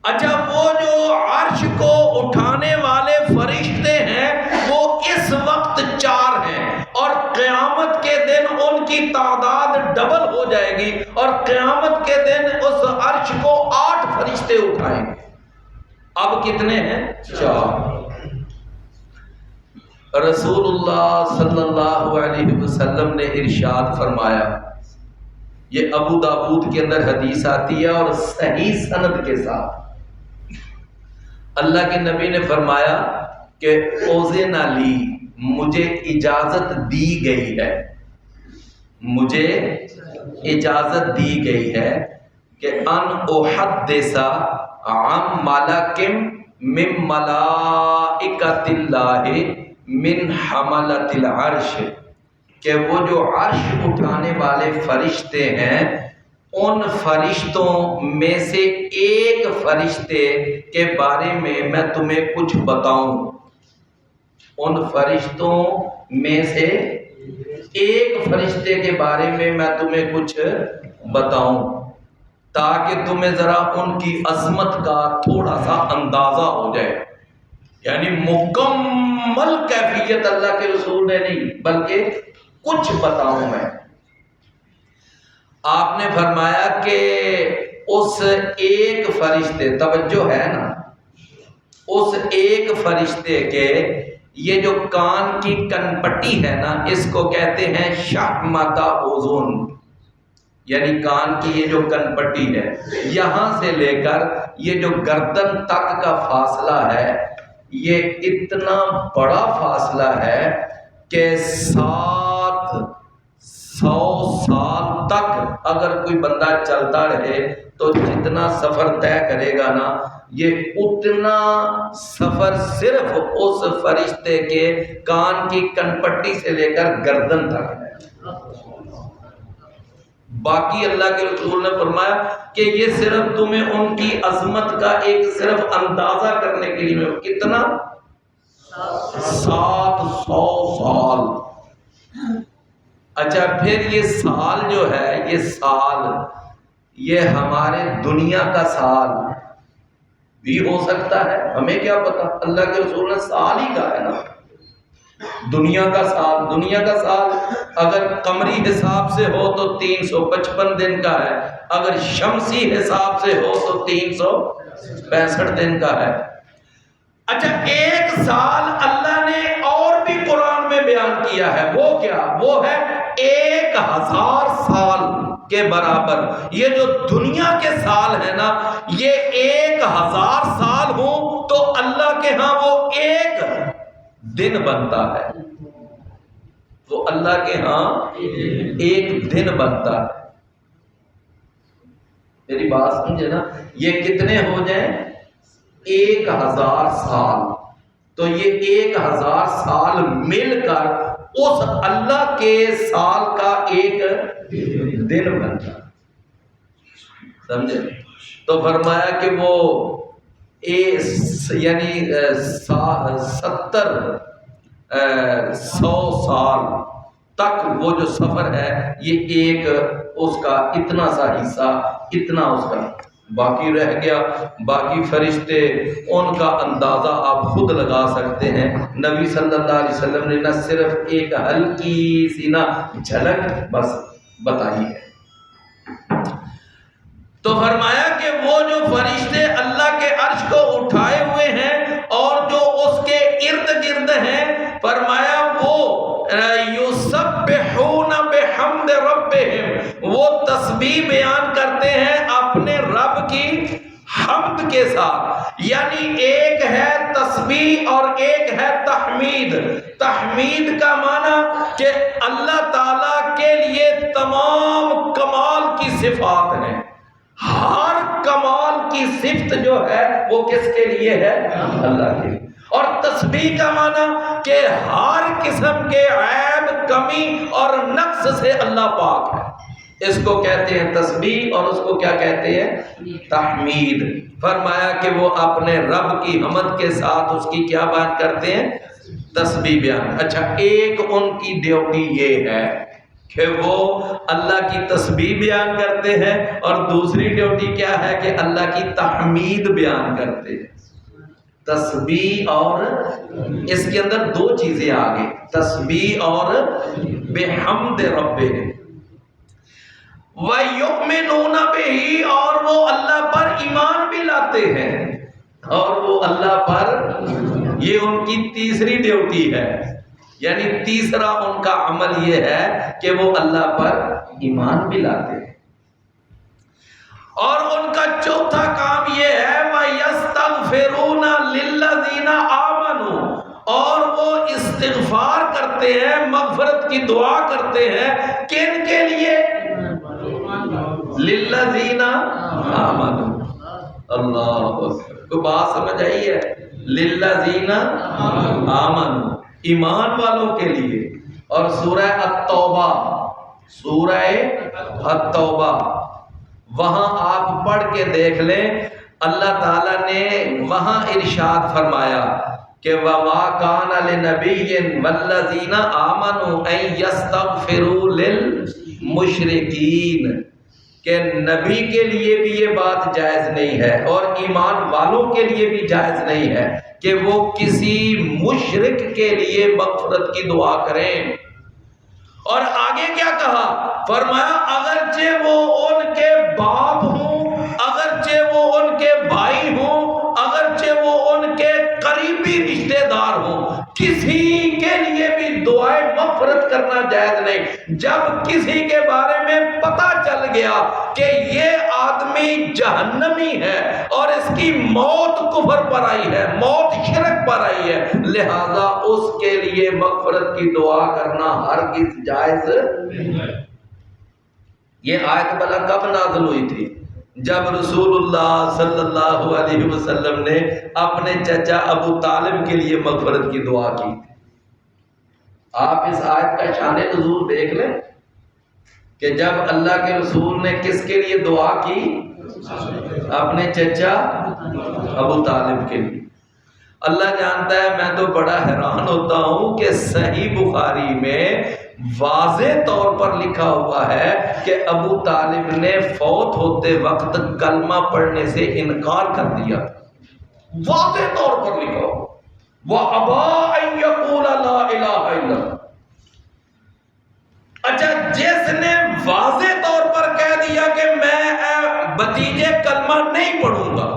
اچھا، وہ جو عرش کو اٹھانے والے فرشتے ہیں وہ اس وقت 4 ہیں، اور قیامت کے دن ان کی تعداد ڈبل ہو جائے گی، اور قیامت کے دن اس عرش کو 8 فرشتے اٹھائیں گے۔ اب کتنے ہیں؟ 4۔ رسول اللہ صلی اللہ علیہ وسلم نے ارشاد فرمایا، یہ ابو داؤد کے اندر حدیث آتی ہے اور صحیح سند کے ساتھ، اللہ کے نبی نے فرمایا کہ اذن لی، مجھے اجازت دی گئی ہے، مجھے اجازت دی گئی ہے کہ ان احدث عن ملک من ملائکۃ اللہ من حملۃ العرش، کہ وہ جو عرش اٹھانے والے فرشتے ہیں ان فرشتوں میں سے ایک فرشتے کے بارے میں تمہیں کچھ بتاؤں، ان فرشتوں میں سے ایک فرشتے کے بارے میں تمہیں کچھ بتاؤں، تاکہ تمہیں ذرا ان کی عظمت کا تھوڑا سا اندازہ ہو جائے۔ یعنی مکمل کیفیت اللہ کے رسول نے نہیں، بلکہ کچھ بتاؤں میں۔ آپ نے فرمایا کہ اس ایک فرشتے، توجہ ہے نا، اس ایک فرشتے کے یہ جو کان کی کن پٹی ہے نا، اس کو کہتے ہیں شحمۃ اذن، یعنی کان کی یہ جو کن پٹی ہے، یہاں سے لے کر یہ جو گردن تک کا فاصلہ ہے، یہ اتنا بڑا فاصلہ ہے کہ 700 سال تک اگر کوئی بندہ چلتا رہے تو جتنا سفر طے کرے گا نا، یہ اتنا سفر صرف اس فرشتے کے کان کی کن پٹی سے لے کر گردن تک ہے۔ باقی اللہ کے رسول نے فرمایا کہ یہ صرف تمہیں ان کی عظمت کا ایک صرف اندازہ کرنے کے لیے، کتنا؟ 700 سال۔ اچھا، پھر یہ سال جو ہے، یہ سال، یہ ہمارے دنیا کا سال بھی ہو سکتا ہے، ہمیں کیا پتا، اللہ کے رسول نے سال ہی کہا ہے نا، دنیا کا سال۔ دنیا کا سال اگر قمری حساب سے ہو تو 355 دن کا ہے، اگر شمسی حساب سے ہو تو 365 دن کا ہے۔ اچھا، ایک سال اللہ نے اور بھی قرآن میں بیان کیا ہے، وہ کیا؟ وہ ہے 1000 سال کے برابر۔ یہ جو دنیا کے سال ہے نا، یہ 1000 سال ہوں تو اللہ کے ہاں وہ ایک دن بنتا ہے، وہ اللہ کے ہاں ایک دن بنتا ہے۔ میری بات سمجھے نا، یہ کتنے ہو جائیں؟ 1000 سال۔ تو یہ 1000 سال مل کر اس اللہ کے سال کا ایک دن بنتا، سمجھے؟ تو فرمایا کہ وہ یعنی 100 سال تک وہ جو سفر ہے یہ ایک اس کا اتنا سا حصہ، اتنا اس کا باقی رہ گیا۔ باقی فرشتے ان کا اندازہ آپ خود لگا سکتے ہیں۔ نبی صلی اللہ علیہ وسلم نے نہ صرف ایک ہلکی سی نہ جھلک بس بتائی ہے۔ تو فرمایا کہ وہ جو فرشتے اللہ کے عرش کو اٹھائے ہوئے ہیں اور جو اس کے ارد گرد ہیں، فرمایا وہ یسبحون بحمد ربہم، وہ تسبیح بیان کرتے ہیں اپنے رب کی حمد کے ساتھ۔ یعنی ایک ہے تسبیح اور ایک ہے تحمید۔ تحمید کا معنی کہ اللہ تعالیٰ کے لیے تمام کمال کی صفات ہیں، ہر کمال کی صفت جو ہے وہ کس کے لیے ہے؟ اللہ کے لیے۔ اور تسبیح کا معنی کہ ہر قسم کے عیب، کمی اور نقص سے اللہ پاک ہے، اس کو کہتے ہیں تسبیح اور اس کو کیا کہتے ہیں؟ تحمید۔ فرمایا کہ وہ اپنے رب کی حمد کے ساتھ اس کی کیا بیان کرتے ہیں؟ تسبیح بیان۔ اچھا، ایک ان کی ڈیوٹی یہ ہے کہ وہ اللہ کی تسبیح بیان کرتے ہیں، اور دوسری ڈیوٹی کیا ہے کہ اللہ کی تحمید بیان کرتے ہیں۔ تسبیح اور اس کے اندر دو چیزیں آ گئی، تسبیح اور بحمد ربہم، وَيُؤْمِنُونَ بِهِ، اور وہ اللہ پر ایمان بھی لاتے ہیں، اور وہ اللہ پر، یہ ان کی تیسری ڈیوٹی ہے۔ یعنی تیسرا ان کا عمل یہ ہے کہ وہ اللہ پر ایمان بھی لاتے ہیں، اور ان کا چوتھا کام یہ ہے وَيَسْتَغْفِرُونَ لِلَّذِينَ آمَنُوا، اور وہ استغفار کرتے ہیں، مغفرت کی دعا کرتے ہیں، کن کے لیے؟ لِلَّذِينَ آمَنُوا۔ اللہ اکبر، کوئی بات سمجھ آئی ہے؟ لِلَّذِينَ آمَنُوا، ایمان والوں کے لیے۔ اور سورہ التوبہ، سورہ التوبہ، وہاں آپ پڑھ کے دیکھ لیں، اللہ تعالیٰ نے وہاں ارشاد فرمایا کہ وَمَا كَانَ لِنَبِيٍّ وَالَّذِينَ آمَنُوا أَن يَسْتَغْفِرُوا لِلْمُشْرِكِينَ، کہ نبی کے لیے بھی یہ بات جائز نہیں ہے اور ایمان والوں کے لیے بھی جائز نہیں ہے کہ وہ کسی مشرک کے لیے مغفرت کی دعا کریں۔ اور آگے کیا کہا؟ فرمایا اگرچہ وہ ان کے باپ ہوں، اگرچہ وہ ان کے بھائی ہوں، اگرچہ وہ ان کے قریبی رشتہ دار ہوں، کسی کے لیے بھی دعائیں مغفرت کرنا جائز نہیں۔ جب کسی کے بارے میں پتہ چل گیا کہ یہ آدمی جہنمی ہے اور اس کی موت کفر پر آئی ہے، موت شرک پر آئی ہے، لہذا اس کے لیے مغفرت کی دعا کرنا ہرگز جائز نہیں ہے۔ یہ آیت بلا کب نازل ہوئی تھی؟ جب رسول اللہ صلی اللہ علیہ وسلم نے اپنے چچا ابو طالب کے لیے مغفرت کی دعا کی تھی۔ آپ اس آیت کا شان نزول دیکھ لیں کہ جب اللہ کے رسول نے کس کے لیے دعا کی؟ اپنے چچا ابو طالب کے لیے۔ اللہ جانتا ہے، میں تو بڑا حیران ہوتا ہوں کہ صحیح بخاری میں واضح طور پر لکھا ہوا ہے کہ ابو طالب نے فوت ہوتے وقت کلمہ پڑھنے سے انکار کر دیا، واضح طور پر لکھا ہوا، وَأَبَىٰ أَن يَقُولَ لَا إِلَٰهَ إِلَّا اللَّهُ۔ اچھا، جس نے واضح طور پر کہہ دیا کہ میں بتیجے کلمہ نہیں پڑھوں گا،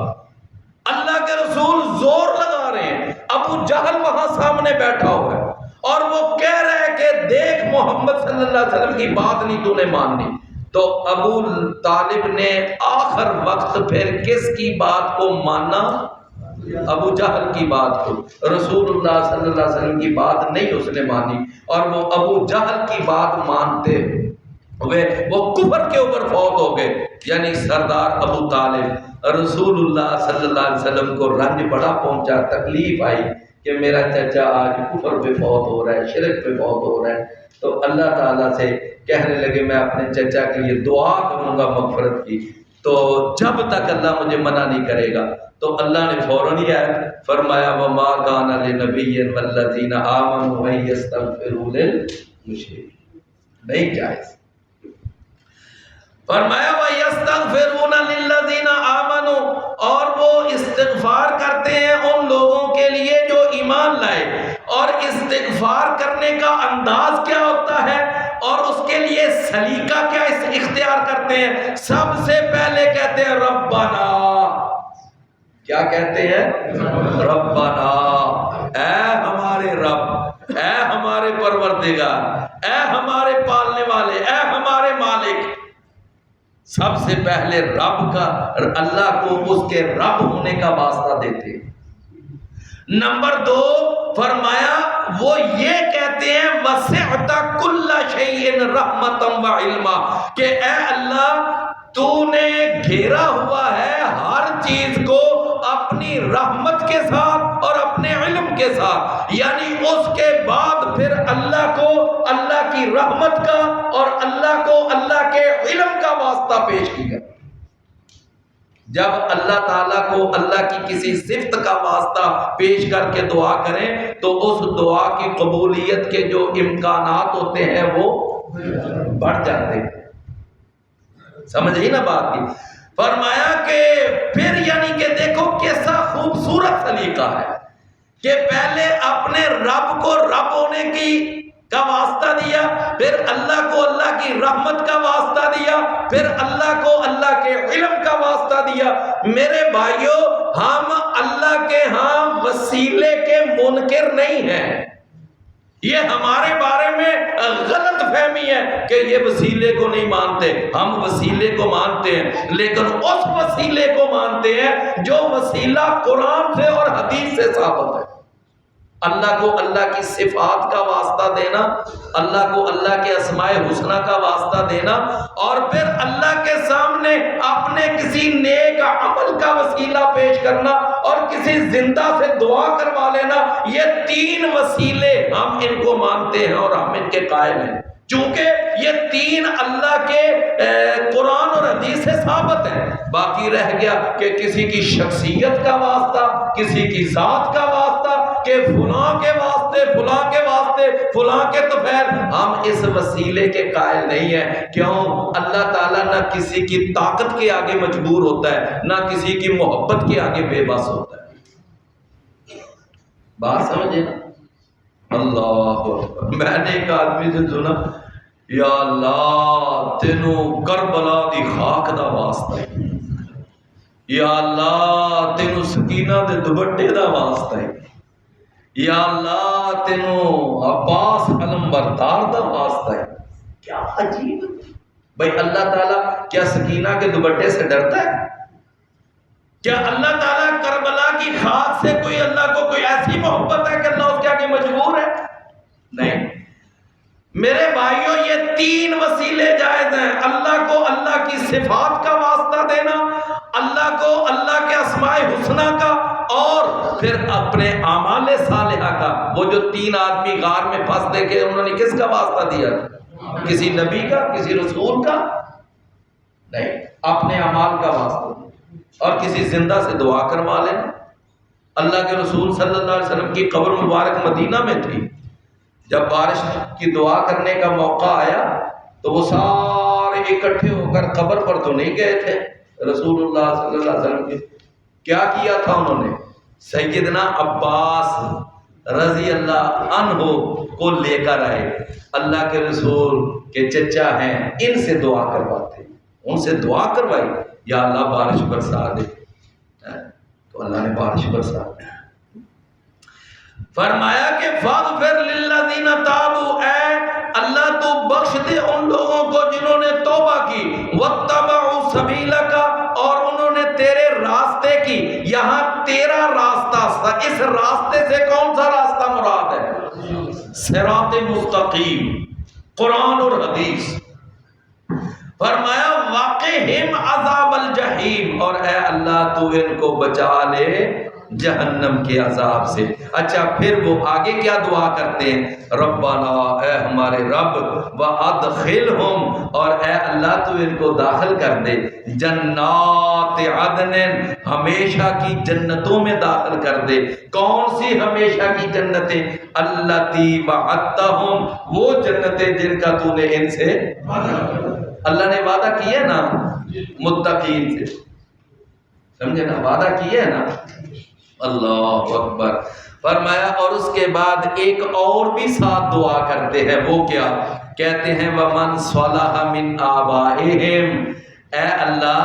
اللہ کے رسول زور لگا رہے ہیں، ابو جہل وہاں سامنے بیٹھا ہوا ہے اور وہ کہہ رہے ہیں کہ دیکھ محمد صلی اللہ علیہ وسلم کی بات نہیں تو نے ماننی، تو ابو طالب نے آخر وقت پھر کس کی بات کو مانا؟ ابو جہل کی بات کو۔ رسول اللہ صلی اللہ علیہ وسلم کی بات نہیں اس نے مانی، اور وہ ابو جہل کی بات مانتے ہوئے وہ کفر کے اوپر فوت ہو گئے۔ یعنی سردار ابو طالب، رسول اللہ صلی اللہ علیہ وسلم کو رنج بڑا پہنچا، تکلیف آئی کہ میرا چچا آج کفر پہ فوت ہو رہا ہے، شرک پہ فوت ہو رہا ہے، تو اللہ تعالیٰ سے کہنے لگے میں اپنے چچا کے لیے دعا کروں گا مغفرت کی، تو جب تک اللہ مجھے منع نہیں کرے گا، تو اللہ نے فوراً ہی آیت فرمایا وَمَا كَانَ لِنَبِيٍّ وَالَّذِينَ آمَنُوا أَن يَسْتَغْفِرُوا لِلْمُشْرِكِينَ، نہیں جائز۔ فرمایا وَيَسْتَغْفِرُونَ لِلَّذِينَ آمَنُوا، اور وہ استغفار کرتے ہیں ان لوگوں کے لیے جو ایمان لائے۔ اور استغفار کرنے کا انداز کیا ہوتا ہے اور اس کے لیے سلیقہ کیا اختیار کرتے ہیں؟ سب سے پہلے کہتے ہیں ربنا، کیا کہتے ہیں؟ ربنا، اے ہمارے رب، اے ہمارے پروردگار، اے ہمارے پالنے والے، اے ہمارے مالک۔ سب سے پہلے رب کا، اللہ کو اس کے رب ہونے کا واسطہ دیتے۔ نمبر 2 فرمایا وہ یہ کہتے ہیں وسعت کل شیء رحمتا وعلما، کہ اے اللہ تو نے گھیرا ہوا ہے ہر چیز کو اپنی رحمت کے ساتھ اور اپنے علم کے ساتھ، یعنی اس کے بعد پھر اللہ کو اللہ کی رحمت کا اور اللہ کو اللہ کے علم کا واسطہ پیش کیا۔ جب اللہ تعالیٰ کو اللہ کی کسی صفت کا واسطہ پیش کر کے دعا کریں تو اس دعا کی قبولیت کے جو امکانات ہوتے ہیں وہ بڑھ جاتے ہیں۔ سمجھ ہی نا بات کی؟ فرمایا کہ پھر یعنی کہ دیکھو کیسا خوبصورت سلیقہ ہے کہ پہلے اپنے رب کو رب ہونے کی کا واسطہ دیا، پھر اللہ کو اللہ کی رحمت کا واسطہ دیا، پھر اللہ کو اللہ کے علم کا واسطہ دیا۔ میرے بھائیوں، ہم اللہ کے ہاں وسیلے کے منکر نہیں ہیں۔ یہ ہمارے بارے میں غلط فہمی ہے کہ یہ وسیلے کو نہیں مانتے، ہم وسیلے کو مانتے ہیں، لیکن اس وسیلے کو مانتے ہیں جو وسیلہ قرآن سے اور حدیث سے ثابت ہے۔ اللہ کو اللہ کی صفات کا واسطہ دینا، اللہ کو اللہ کے اسماء حسنہ کا واسطہ دینا، اور پھر اللہ کے سامنے اپنے کسی نیک عمل کا وسیلہ پیش کرنا اور کسی زندہ سے دعا کروا لینا، یہ 3 وسیلے ہم ان کو مانتے ہیں اور ہم ان کے قائل ہیں، چونکہ یہ 3 اللہ کے قرآن اور حدیث سے ثابت ہیں۔ باقی رہ گیا کہ کسی کی شخصیت کا واسطہ، کسی کی ذات کا واسطہ، کہ فلاں کے واسطے، فلاں کے واسطے، فلاں کے تو خیر ہم اس وسیلے کے قائل نہیں ہیں۔ کیوں؟ اللہ تعالیٰ نہ کسی کی طاقت کے آگے مجبور ہوتا ہے، نہ کسی کی محبت کے آگے بے بس ہوتا ہے۔ بات سمجھے نا؟ اللہ اکبر۔ میں نے ایک آدمی سے سنا، یا اللہ تینوں کربلا دی خاک دا واسطہ ہے، یا اللہ تینوں سکینہ دے دوپٹے دا واسطہ ہے، یا اللہ تینوں عباس علمبردار دا واسطہ ہے۔ کیا عجیب! بھائی اللہ تعالیٰ کیا سکینہ کے دوپٹے سے ڈرتا ہے؟ کیا اللہ تعالیٰ کربلا کی خاک سے کوئی اللہ کو کوئی ایسی محبت ہے کہ اللہ اس کے آگے مجبور ہے؟ نہیں۔ میرے بھائیوں، یہ 3 وسیلے جائز ہیں۔ اللہ کو اللہ کی صفات کا واسطہ دینا، اللہ کو اللہ کے اسماء حسنہ کا، اور پھر اپنے اعمال صالحہ کا۔ وہ جو 3 آدمی غار میں پھنس دیکھے، انہوں نے کس کا واسطہ دیا؟ کسی نبی کا، کسی رسول کا نہیں، اپنے اعمال کا واسطہ، اور کسی زندہ سے دعا کروا لینا۔ اللہ کے رسول صلی اللہ علیہ وسلم کی قبر مبارک مدینہ میں تھی، جب بارش کی دعا کرنے کا موقع آیا تو وہ سارے اکٹھے ہو کر قبر پر تو نہیں گئے تھے رسول اللہ صلی اللہ علیہ وسلم کے۔ کیا کیا تھا انہوں نے؟ سیدنا عباس رضی اللہ عنہ کو لے کر آئے، اللہ کے رسول کے چچا ہیں، ان سے دعا کرواتے، ان سے دعا کروائی، یا اللہ بارش برسا دے، تو اللہ نے بارش برسا دی۔ فرمایا کہ فاغفر للذین تابوا، اے اللہ تو بخش دے ان لوگوں کو جنہوں نے توبہ کی، واتبعوا سبیلک، اور انہوں نے تیرے راستے کی۔ یہاں تیرا راستہ، اس راستے سے کون سا راستہ مراد ہے؟ صراط مستقیم، قرآن اور حدیث۔ فرمایا واقعہم عذاب الجحیم، اور اے اللہ تو ان کو بچا لے جہنم کے عذاب سے۔ اچھا پھر وہ آگے کیا دعا کرتے ہیں؟ ربنا، اے ہمارے رب، وادخلہم، اور اے اللہ تو ان کو داخل کر دے، جنات عدن، ہمیشہ کی جنتوں میں داخل کر دے۔ کون سی ہمیشہ کی جنتیں؟ التی وعدتہم، وہ جنتیں جن کا تو نے ان سے اللہ نے وعدہ کیا نا متقین سے، سمجھے نا، وعدہ کیا ہے نا۔ اللہ اکبر۔ فرمایا اور اس کے بعد ایک اور بھی ساتھ دعا کرتے ہیں، وہ کیا کہتے ہیں؟ وَمَنْ صَلَحَ مِنْ آبَائِهِمْ، اے اللہ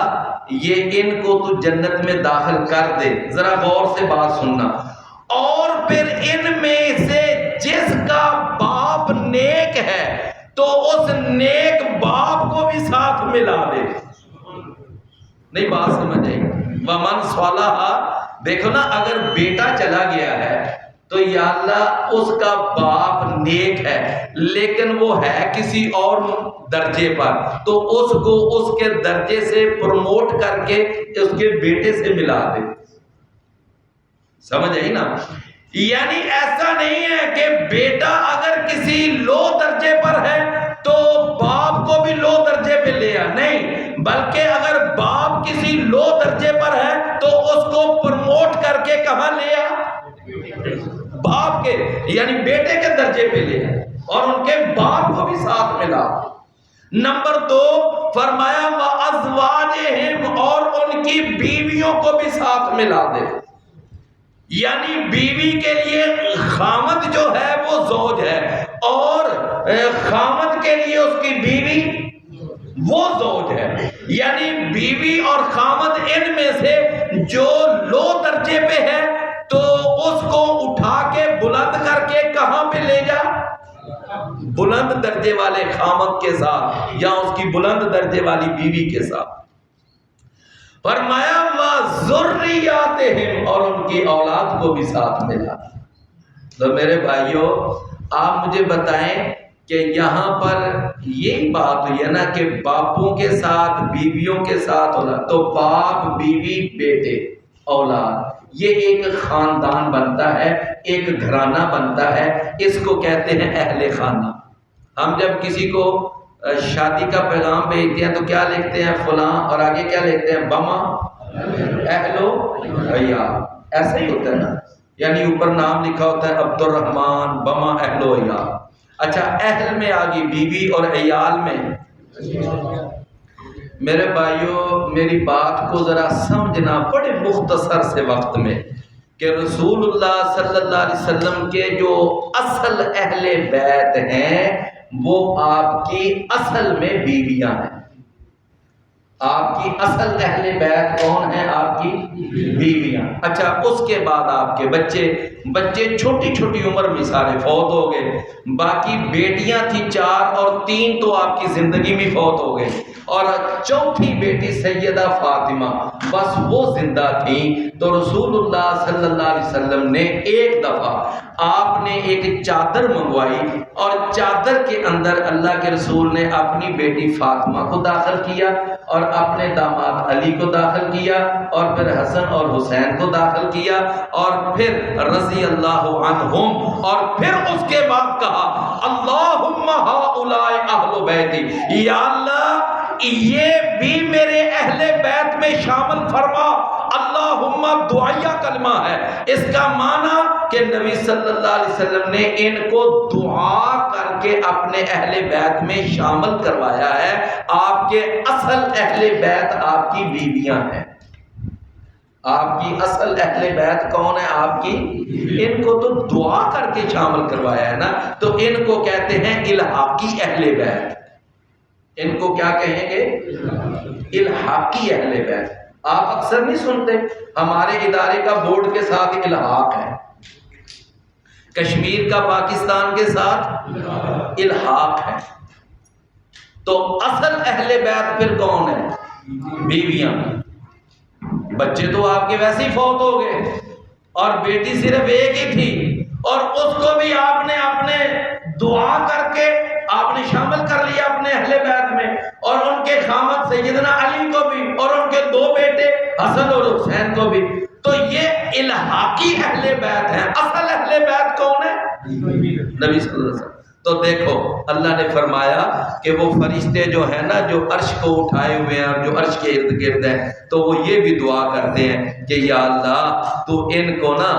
یہ ان کو تو جنت میں داخل کر دے۔ ذرا غور سے بات سننا، اور پھر ان میں سے جس کا باپ نیک ہے تو اس نیک باپ کو بھی ساتھ ملا دے۔ نہیں بات سمجھ آئی؟ وَمَنْ صَلَحَ، دیکھو نا، اگر بیٹا چلا گیا ہے تو یا اللہ اس کا باپ نیک ہے لیکن وہ ہے کسی اور درجے پر، تو اس کو اس کے درجے سے پروموٹ کر کے اس کے بیٹے سے ملا دے۔ سمجھ آئی نا؟ یعنی ایسا نہیں ہے کہ بیٹا اگر کسی لو درجے پر ہے تو باپ کو بھی لو درجے پہ لیا، نہیں، بلکہ اگر باپ کسی لو درجے پر ہے تو اس کو پروموٹ کر کے کہاں لیا؟ باپ کے، یعنی بیٹے کے درجے پہ لیا، اور ان کے باپ کو بھی ساتھ ملا۔ نمبر 2 فرمایا وَأَزْوَاجِهِمْ، اور ان کی بیویوں کو بھی ساتھ ملا دے۔ یعنی بیوی کے لیے خامد جو ہے وہ زوج ہے، اور خامد کے لیے اس کی بیوی وہ زوج ہے۔ یعنی بیوی اور خامد ان میں سے جو لو درجے پہ ہے تو اس کو اٹھا کے بلند کر کے کہاں پہ لے جا؟ بلند درجے والے خامد کے ساتھ، یا اس کی بلند درجے والی بیوی کے ساتھ۔ فرمایا وَذُرِّيَّاتِهِمْ، اور ان کی اولاد کو بھی ساتھ ملا۔ تو میرے بھائیوں آپ مجھے بتائیں کہ یہاں پر یہی بات ہوئی ہے نا کہ باپوں کے ساتھ بیویوں کے ساتھ اولاد، تو باپ بیوی بیٹے اولاد، یہ ایک خاندان بنتا ہے، ایک گھرانہ بنتا ہے، اس کو کہتے ہیں اہل خانہ۔ ہم جب کسی کو شادی کا پیغام بھیجتے ہیں تو کیا لکھتے ہیں؟ فلاں، اور آگے کیا لکھتے ہیں؟ بما اہلو عیال، ایسا ہی ہوتا ہے نا، یعنی اوپر نام لکھا ہوتا ہے عبد الرحمن بما اہلو عیال۔ اچھا اہل میں آگی بیوی اور عیال میں، میرے بھائیوں میری بات کو ذرا سمجھنا بڑے مختصر سے وقت میں، کہ رسول اللہ صلی اللہ علیہ وسلم کے جو اصل اہل بیت ہیں وہ آپ کی اصل میں بیویاں ہیں۔ آپ کی اصل اہل بیت کون ہیں؟ آپ کی بیویاں۔ اچھا اس کے بعد آپ کے بچے چھوٹی چھوٹی عمر میں سارے فوت ہو گئے، باقی بیٹیاں تھیں 4 اور 3 تو آپ کی زندگی میں فوت ہو گئے، اور چوتھی بیٹی سیدہ فاطمہ بس وہ زندہ تھیں۔ تو رسول اللہ صلی اللہ علیہ وسلم نے ایک دفعہ آپ نے ایک چادر منگوائی، اور چادر کے اندر اللہ کے رسول نے اپنی بیٹی فاطمہ کو داخل کیا، اور اپنے داماد علی کو داخل کیا، اور پھر حسن اور حسین کو داخل کیا، اور پھر رضی اللہ عنہم، اور پھر اس کے بعد کہا اللہم ہؤلاء اہل بیتی، یا اللہ یہ بھی میرے اہل بیت میں شامل فرما۔ اللہم دعائیہ کلمہ ہے، اس کا معنی کہ نبی صلی اللہ علیہ وسلم نے ان کو دعا کر کے اپنے اہل بیت میں شامل کروایا ہے۔ آپ کے اصل اہل بیت آپ کی بیویاں ہیں۔ آپ کی اصل اہل بیت کون ہے؟ آپ کی، ان کو تو دعا کر کے شامل کروایا ہے نا، تو ان کو کہتے ہیں الحاقی اہل بیت۔ ان کو کیا کہیں گے؟ الحاقی اہل بیت۔ آپ اکثر نہیں سنتے ہمارے ادارے کا بورڈ کے ساتھ الحاق ہے، کشمیر کا پاکستان کے ساتھ الحاق ہے۔ تو اصل اہل بیت پھر کون ہے؟ بیویاں۔ بچے تو آپ کے ویسے ہی فوت ہو گئے، اور بیٹی صرف ایک ہی تھی، اور اس کو بھی آپ نے اپنے دعا کر کے آپ نے شامل کر لیا اپنے اہل بیت میں، اور ان کے خامد سیدنا علی کو بھی، اور ان کے 2 بیٹے حسن اور حسین کو بھی۔ تو یہ الحاقی اہل بیت ہیں، اصل اہل بیت کون ہے؟ نبی صلی اللہ علیہ وسلم۔ تو دیکھو اللہ نے فرمایا کہ وہ فرشتے جو ہیں نا، جو عرش کو اٹھائے ہوئے ہیں اور جو عرش کے ارد گرد ہیں، تو وہ یہ بھی دعا کرتے ہیں کہ یا اللہ تو ان کو نا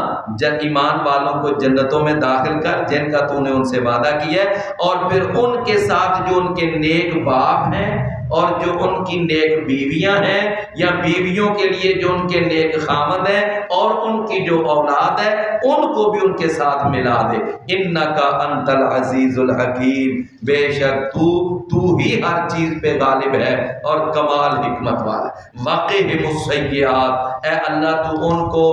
ایمان والوں کو جنتوں میں داخل کر جن کا تو نے ان سے وعدہ کیا ہے، اور پھر ان کے ساتھ جو ان کے نیک باپ ہیں اور جو ان کی نیک بیویاں ہیں، یا بیویوں کے لیے جو ان کے نیک خامد ہیں، اور ان کی جو اولاد ہے ان کو بھی ان کے ساتھ ملا دے۔ انکا انت العزیز الحکیم، بے شک تو ہی ہر چیز پہ غالب ہے اور کمال حکمت والا۔ وقہم السیئات، اے اللہ تو ان کو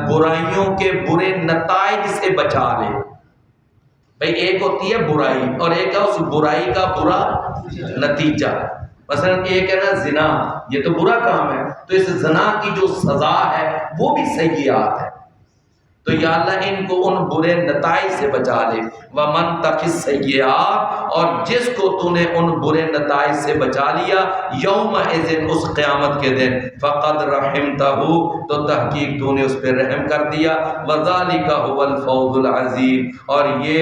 برائیوں کے برے نتائج سے بچا لے۔ بھئی ایک ہوتی ہے برائی اور ایک ہے اس برائی کا برا نتیجہ۔ مثلا ایک ہے نا زنا، یہ تو برا کام ہے، تو اس زنا کی جو سزا ہے وہ بھی سیئات ہے۔ تو یا اللہ ان کو ان برے نتائج سے بچا لے۔ وَمَن تَقِ السَّيِّئَاتِ، اور جس کو تو نے ان برے نتائج سے بچا لیا، یومئذ اس قیامت کے دن، فَقَدْ رَحِمْتَهُ، تو تحقیق تو نے اس پہ رحم کر دیا۔ وَذَلِكَ هُوَ الْفَوْزُ الْعَظِيمُ، اور یہ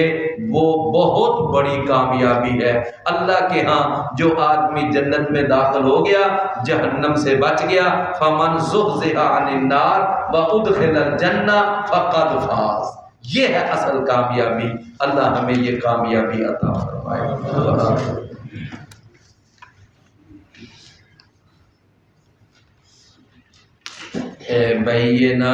وہ بہت بڑی کامیابی ہے اللہ کے ہاں جو آدمی جنت میں داخل ہو گیا، جہنم سے بچ گیا۔ فَمَنْ زُحْزِحَ عَنِ النَّارِ وَأُدْخِلَ الْجَنَّةَ فَقَدْ فَازَ، یہ ہے اصل کامیابی۔ اللہ ہمیں یہ کامیابی عطا فرمائے۔ بھائی یہ نا